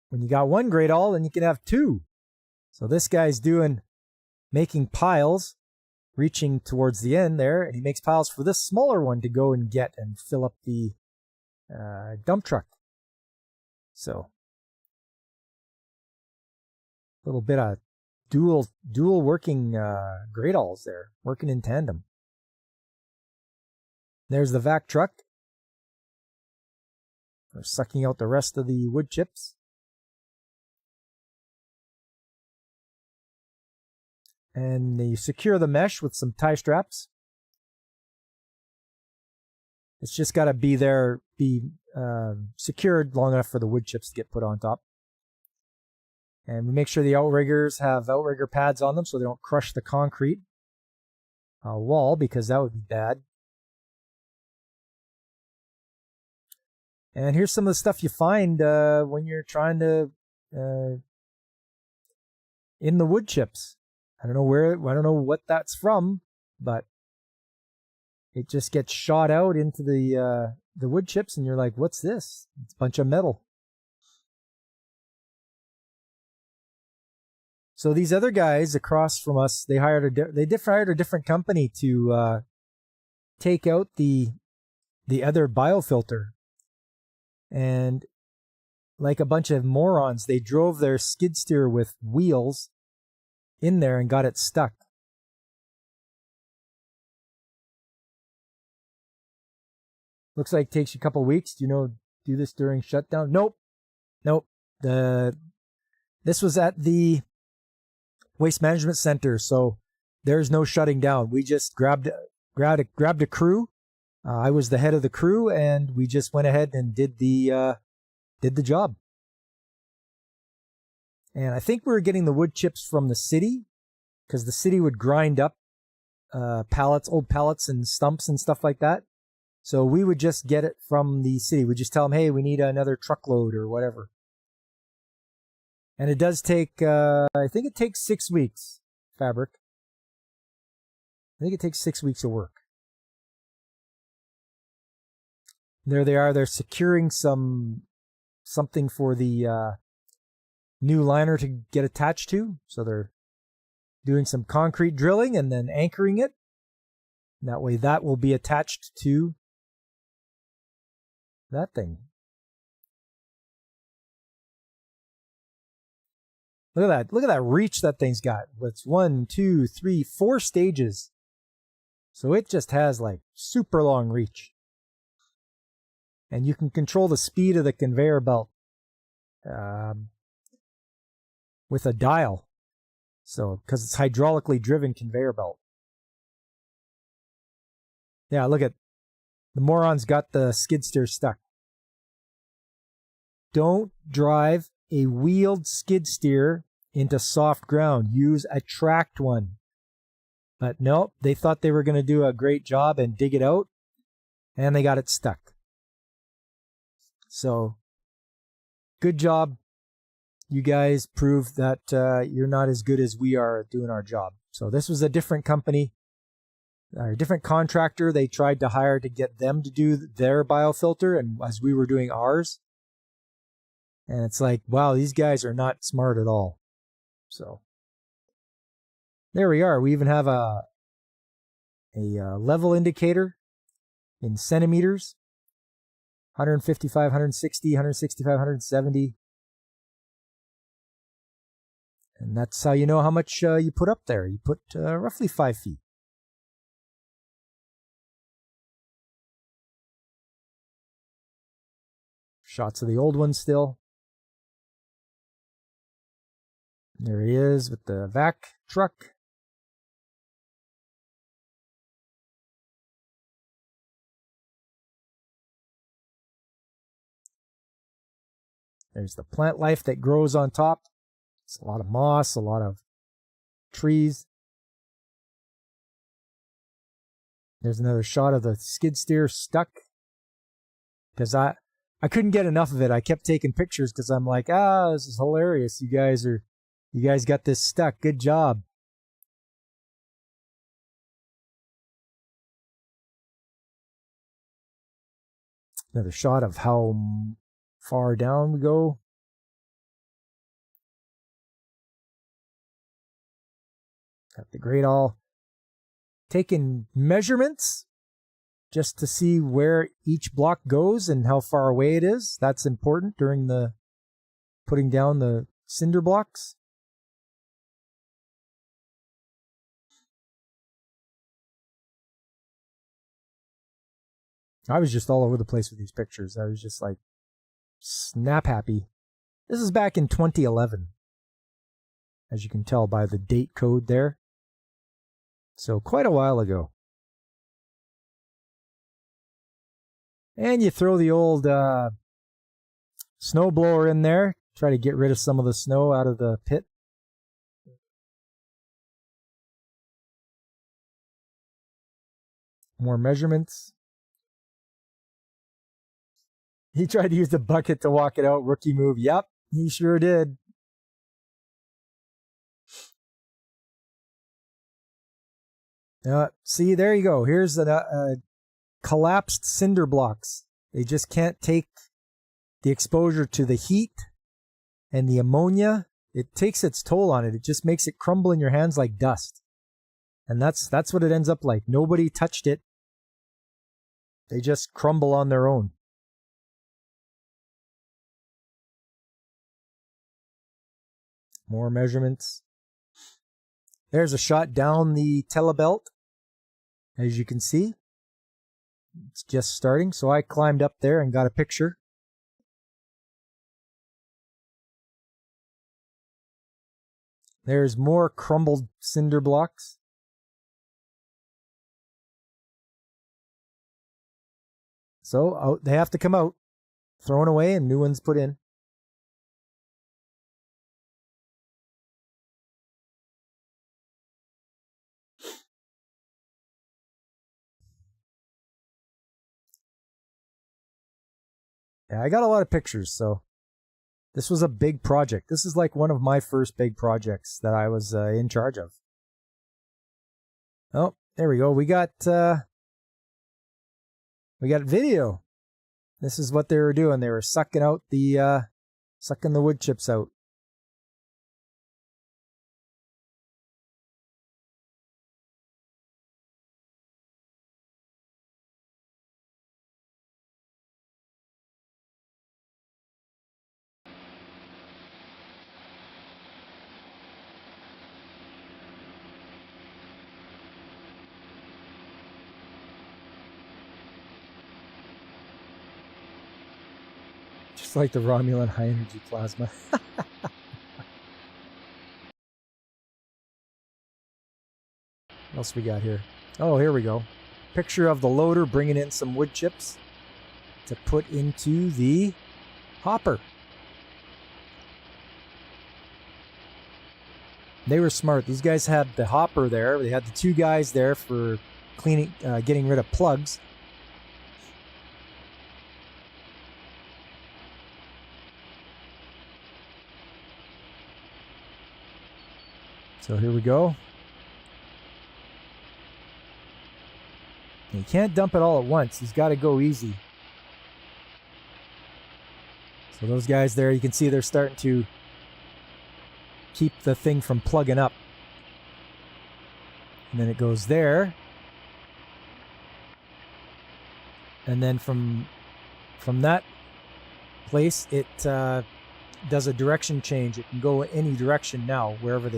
when you got one great awl, then you can have two. So this guy's making piles, reaching towards the end there, and he makes piles for this smaller one to go and get and fill up the dump truck. So a little bit of dual working great awls there, working in tandem. There's the vac truck. They're sucking out the rest of the wood chips. And you secure the mesh with some tie straps. It's just got to be secured long enough for the wood chips to get put on top. And we make sure the outriggers have outrigger pads on them so they don't crush the concrete wall, because that would be bad. And here's some of the stuff you find when you're trying to in the wood chips. I don't know what that's from, but it just gets shot out into the wood chips, and you're like, "What's this?" It's a bunch of metal. So these other guys across from us, they hired a different company to take out the other biofilter. And like a bunch of morons, they drove their skid steer with wheels in there and got it stuck. Looks like it takes you a couple weeks. Do this during shutdown? Nope. This was at the Waste Management Center, so there's no shutting down. We just grabbed a crew. I was the head of the crew, and we just went ahead and did the job. And I think we were getting the wood chips from the city, because the city would grind up old pallets and stumps and stuff like that. So we would just get it from the city. We just tell them, "Hey, we need another truckload," or whatever. And it does take, I think it takes 6 weeks, fabric. I think it takes 6 weeks of work. There they are. They're securing something for the new liner to get attached to. So they're doing some concrete drilling and then anchoring it. That way that will be attached to that thing. Look at that. Look at that reach that thing's got. It's 1, 2, 3, 4 stages. So it just has like super long reach. And you can control the speed of the conveyor belt with a dial. So, because it's hydraulically driven conveyor belt. Yeah, look at the moron's got the skid steer stuck. Don't drive a wheeled skid steer into soft ground. Use a tracked one. But nope, they thought they were going to do a great job and dig it out, and they got it stuck. So, good job. You guys proved that you're not as good as we are at doing our job. So this was a different company, a different contractor they tried to hire to get them to do their biofilter, and as we were doing ours. And it's like, wow, these guys are not smart at all. So there we are. We even have a level indicator in centimeters. 155, 160, 165, 170. And that's how you know how much you put up there. You put roughly 5 feet. Shots of the old one still. There he is with the vac truck. There's the plant life that grows on top. It's a lot of moss, a lot of trees. There's another shot of the skid steer stuck. Because I couldn't get enough of it. I kept taking pictures because I'm like, this is hilarious. You guys got this stuck. Good job. Another shot of how far down we go. Got the great all taking measurements just to see where each block goes and how far away it is. That's important during the putting down the cinder blocks. I was just all over the place with these pictures. I was just like snap happy. This is back in 2011, as you can tell by the date code there. So quite a while ago. And you throw the old snow blower in there, try to get rid of some of the snow out of the pit. More measurements. He tried to use the bucket to walk it out. Rookie move. Yep, he sure did. See, there you go. Here's a collapsed cinder blocks. They just can't take the exposure to the heat and the ammonia. It takes its toll on it. It just makes it crumble in your hands like dust. And that's what it ends up like. Nobody touched it. They just crumble on their own. More measurements. There's a shot down the telebelt. As you can see, it's just starting. So I climbed up there and got a picture. There's more crumbled cinder blocks. So they have to come out, thrown away, and new ones put in. Yeah, I got a lot of pictures, so this was a big project. This is like one of my first big projects that I was in charge of. Oh, there we go. We got video. This is what they were doing. They were sucking out the sucking the wood chips out. Just like the Romulan high energy plasma. What else we got here? Oh, here we go. Picture of the loader bringing in some wood chips to put into the hopper. They were smart. These guys had the hopper there. They had the two guys there for cleaning, getting rid of plugs. So here we go. You can't dump it all at once. He's got to go easy. So those guys there, you can see they're starting to keep the thing from plugging up. And then it goes there. And then from that place, it does a direction change. It can go any direction now, wherever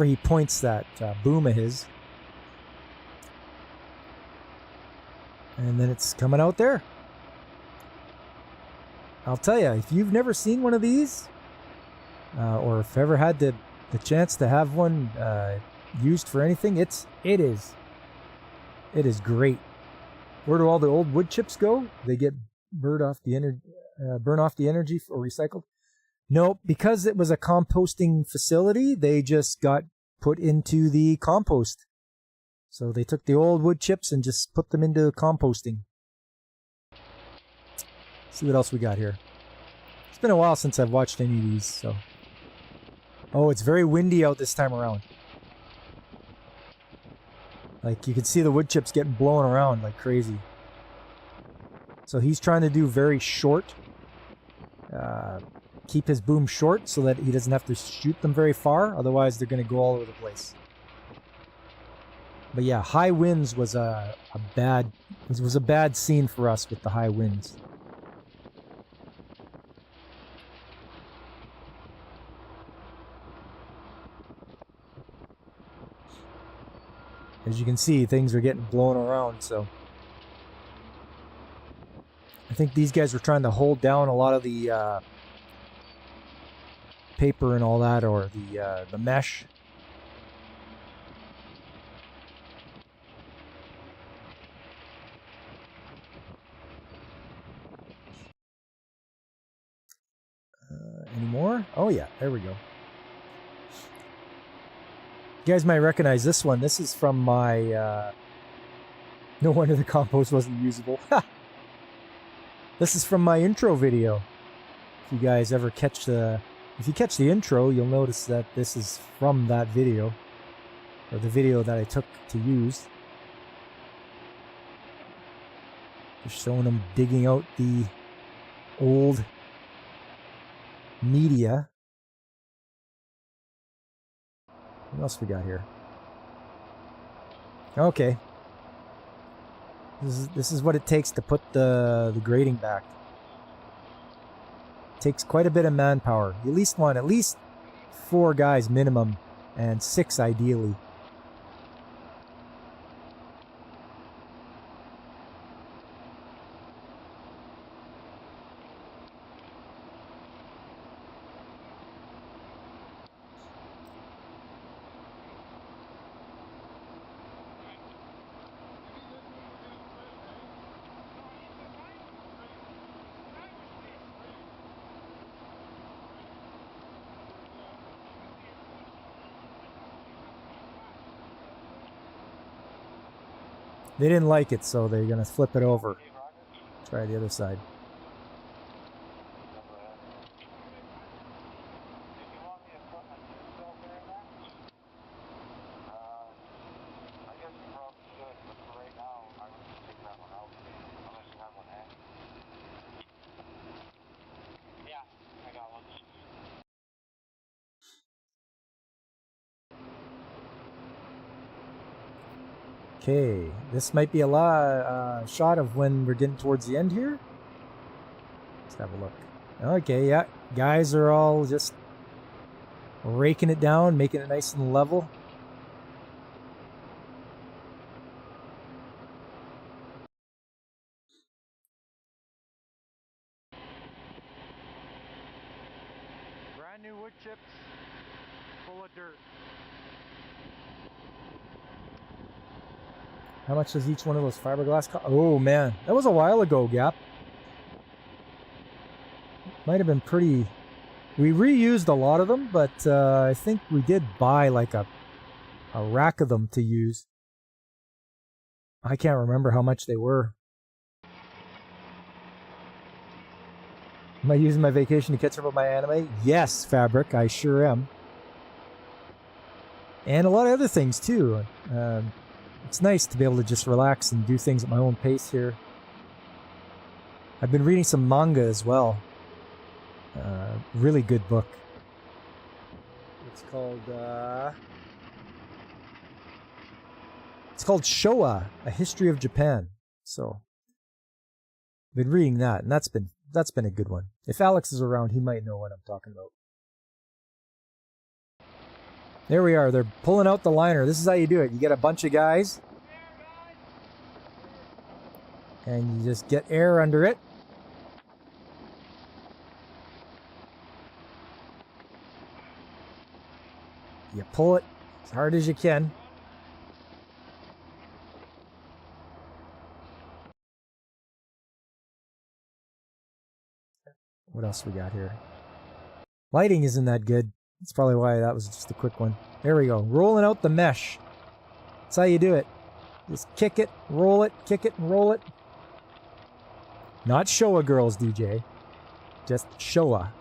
he points that boom of his. And then it's coming out there. I'll tell you, if you've never seen one of these, or if ever had the chance to have one used for anything, it is great. Where do all the old wood chips go? They get burn off the energy or recycled? No, because it was a composting facility, they just got put into the compost. So they took the old wood chips and just put them into composting. See what else we got here. It's been a while since I've watched any of these, so. Oh, it's very windy out this time around. Like, you can see the wood chips getting blown around like crazy. So he's trying to do very short. Keep his boom short so that he doesn't have to shoot them very far. Otherwise, they're going to go all over the place. But yeah, high winds was a bad scene for us with the high winds. As you can see, things are getting blown around, so I think these guys were trying to hold down a lot of the paper and all that, or the mesh. Any more? Oh yeah, there we go. You guys might recognize this one. This is from my... no wonder the compost wasn't usable. This is from my intro video. If you guys ever catch the... If you catch the intro, you'll notice that this is from that video. Or the video that I took to use. Just showing them digging out the old media. What else we got here? Okay. This is what it takes to put the grating back. It takes quite a bit of manpower. You at least 4 guys minimum, and 6 ideally. They didn't like it, so they're going to flip it over. Try the other side. Okay, this might be a shot of when we're getting towards the end here. Let's have a look. Okay, yeah, guys are all just raking it down, making it nice and level. Brand new wood chips, full of dirt. How much does each one of those fiberglass cost? Oh man, that was a while ago, Gap. Might have been pretty... We reused a lot of them, but I think we did buy like a rack of them to use. I can't remember how much they were. Am I using my vacation to catch up with my anime? Yes, Fabric, I sure am. And a lot of other things too. It's nice to be able to just relax and do things at my own pace here. I've been reading some manga as well. Really good book. It's called Showa, A History of Japan. So I've been reading that, and that's been a good one. If Alex is around, he might know what I'm talking about. There we are. They're pulling out the liner. This is how you do it. You get a bunch of guys, and you just get air under it. You pull it as hard as you can. What else we got here? Lighting isn't that good. That's probably why that was just a quick one. There we go. Rolling out the mesh. That's how you do it. Just kick it, roll it, kick it, and roll it. Not Showa girls, DJ. Just Showa.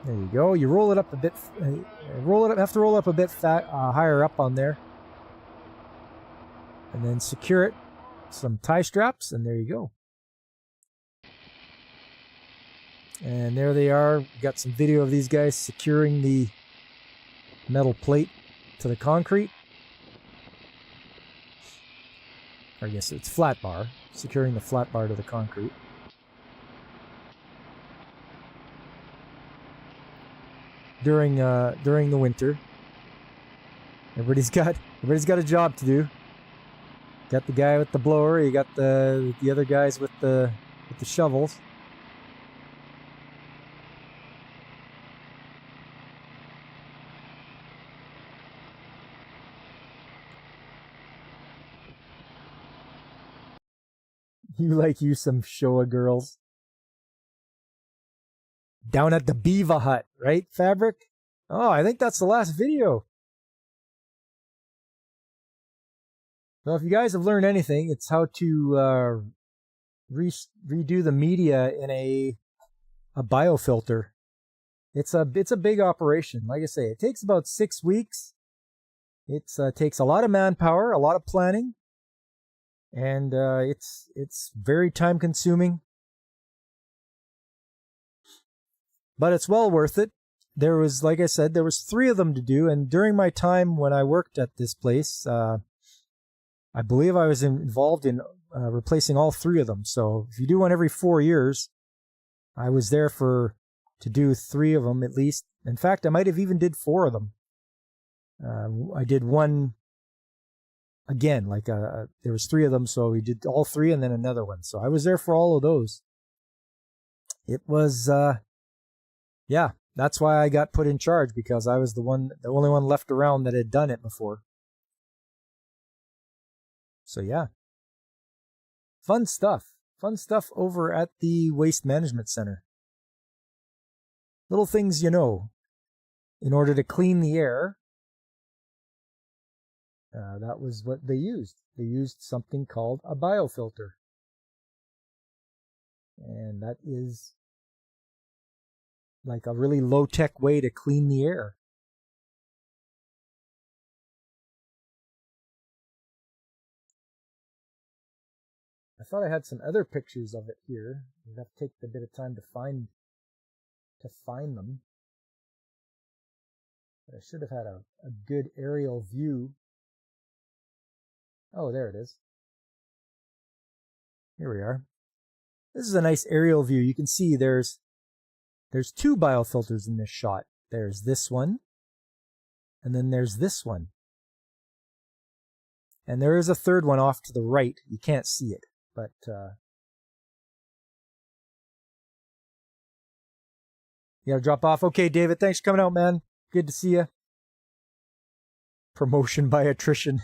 There you go. You roll it up a bit. Have to roll up a bit higher up on there, and then secure it. Some tie straps, and there you go. And there they are. Got some video of these guys securing the metal plate to the concrete. Or I guess it's flat bar. Securing the flat bar to the concrete. During the winter. Everybody's got a job to do. Got the guy with the blower, you got the other guys with the shovels. You like you some Showa girls. Down at the Beaver Hut, right, Fabric? Oh, I think that's the last video. Well, if you guys have learned anything, it's how to redo the media in a biofilter. It's a big operation. Like I say, it takes about 6 weeks. It takes a lot of manpower, a lot of planning, and it's very time consuming. But it's well worth it. There was, like I said, there was 3 of them to do, and during my time when I worked at this place, I believe I was involved in replacing all 3 of them. So if you do one every 4 years, I was there to do 3 of them at least. In fact, I might have even did 4 of them. I did one again, like there was 3 of them, so we did all 3 and then another one. So I was there for all of those. It was, yeah, that's why I got put in charge, because I was the only one left around that had done it before. So yeah, fun stuff over at the Waste Management Center. Little things you know. In order to clean the air, that was what they used. They used something called a biofilter. And that is like a really low-tech way to clean the air. I thought I had some other pictures of it here. I'd have to take a bit of time to find them. But I should have had a good aerial view. Oh, there it is. Here we are. This is a nice aerial view. You can see there's 2 biofilters in this shot. There's this one, and then there's this one. And there is a 3rd one off to the right. You can't see it, but you gotta drop off. Okay, David, thanks for coming out, man. Good to see you. Promotion by attrition.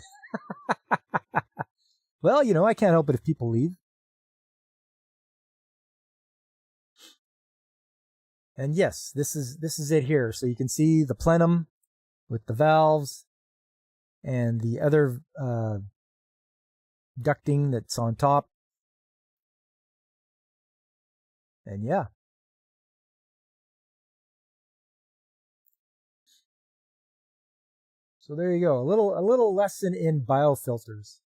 Well, you know, I can't help it if people leave. And yes, this is it here. So you can see the plenum with the valves and the other ducting that's on top. And yeah. So there you go. A little lesson in biofilters.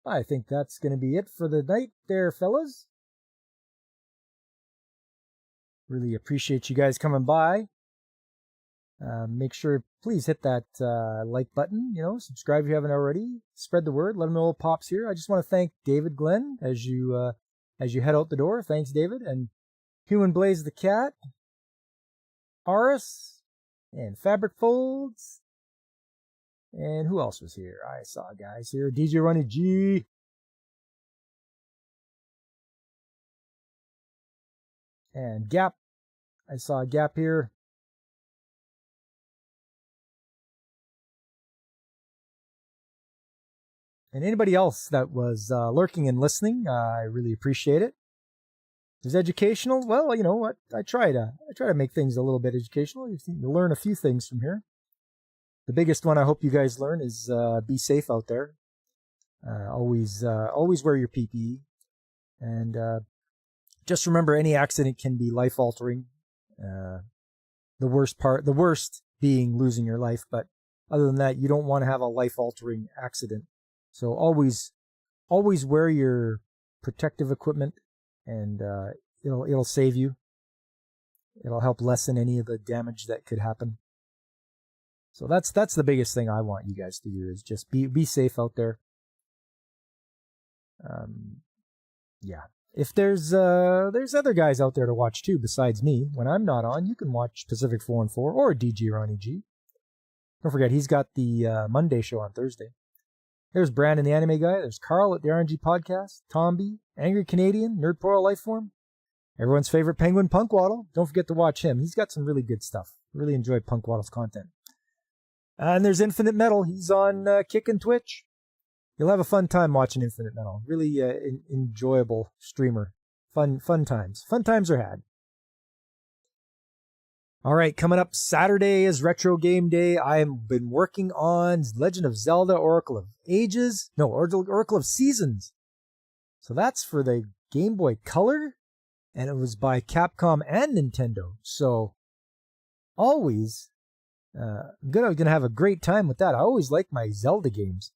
I think that's going to be it for the night there, fellas. Really appreciate you guys coming by. Make sure, please hit that like button. You know, subscribe if you haven't already. Spread the word. Let them know what pops here. I just want to thank David Glenn as you head out the door. Thanks, David. And Human Blaze the Cat. Aris, and Fabric Folds. And who else was here? I saw guys here. DJ Ronnie G. And Gap. I saw Gap here. And anybody else that was lurking and listening, I really appreciate it. If it's educational, well, you know what? I try to make things a little bit educational. You learn a few things from here. The biggest one I hope you guys learn is be safe out there. Always wear your PPE, and just remember any accident can be life-altering. The worst being losing your life, but other than that, you don't want to have a life-altering accident. So always wear your protective equipment, and it'll save you. It'll help lessen any of the damage that could happen. So that's the biggest thing I want you guys to do, is just be safe out there. Yeah. If there's other guys out there to watch too besides me. When I'm not on, you can watch Pacific 414 or DJ Ronnie G. Don't forget, he's got the Monday show on Thursday. There's Brandon, the anime guy. There's Carl at the RNG Podcast. Tomby, Angry Canadian, Nerdporo Lifeform. Everyone's favorite Penguin, Punkwaddle. Don't forget to watch him. He's got some really good stuff. Really enjoy Punkwaddle's content. And there's Infinite Metal. He's on Kick and Twitch. You'll have a fun time watching Infinite Metal. Really enjoyable streamer. Fun times. Fun times are had. All right, coming up Saturday is Retro Game Day. I've been working on Legend of Zelda Oracle of Ages. No, Oracle of Seasons. So that's for the Game Boy Color. And it was by Capcom and Nintendo. So always, I'm gonna have a great time with that. I always like my Zelda games.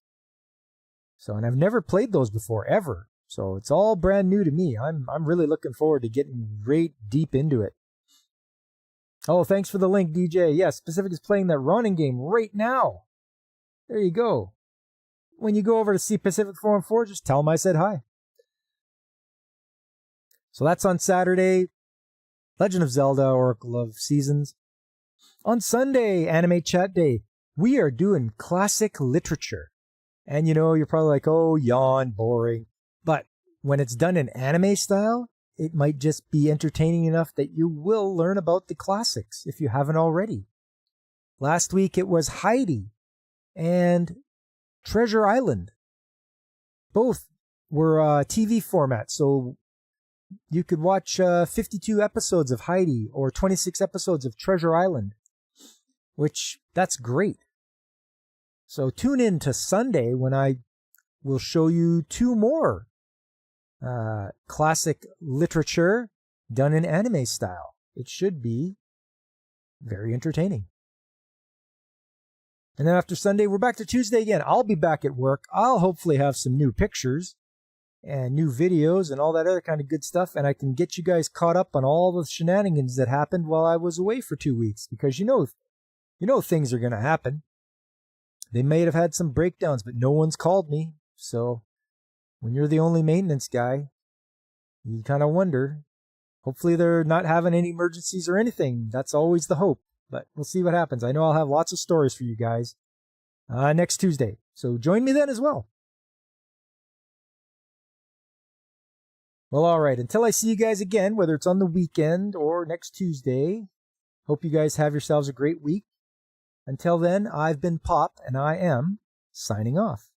So, and I've never played those before, ever. So it's all brand new to me. I'm really looking forward to getting right deep into it. Oh, thanks for the link, DJ. Yes, Pacific is playing that Ronin game right now. There you go. When you go over to see Pacific 414, just tell them I said hi. So that's on Saturday. Legend of Zelda, Oracle of Seasons. On Sunday, Anime Chat Day, we are doing classic literature. And you know, you're probably like, oh, yawn, boring. But when it's done in anime style, it might just be entertaining enough that you will learn about the classics if you haven't already. Last week it was Heidi and Treasure Island. Both were TV format, so you could watch 52 episodes of Heidi or 26 episodes of Treasure Island, which that's great. So tune in to Sunday when I will show you 2 more classic literature done in anime style. It should be very entertaining. And then after Sunday, we're back to Tuesday again. I'll be back at work. I'll hopefully have some new pictures and new videos and all that other kind of good stuff. And I can get you guys caught up on all the shenanigans that happened while I was away for 2 weeks. Because you know things are going to happen. They may have had some breakdowns, but no one's called me. So when you're the only maintenance guy, you kind of wonder. Hopefully they're not having any emergencies or anything. That's always the hope. But we'll see what happens. I know I'll have lots of stories for you guys next Tuesday. So join me then as well. Well, all right. Until I see you guys again, whether it's on the weekend or next Tuesday, hope you guys have yourselves a great week. Until then, I've been Pop, and I am signing off.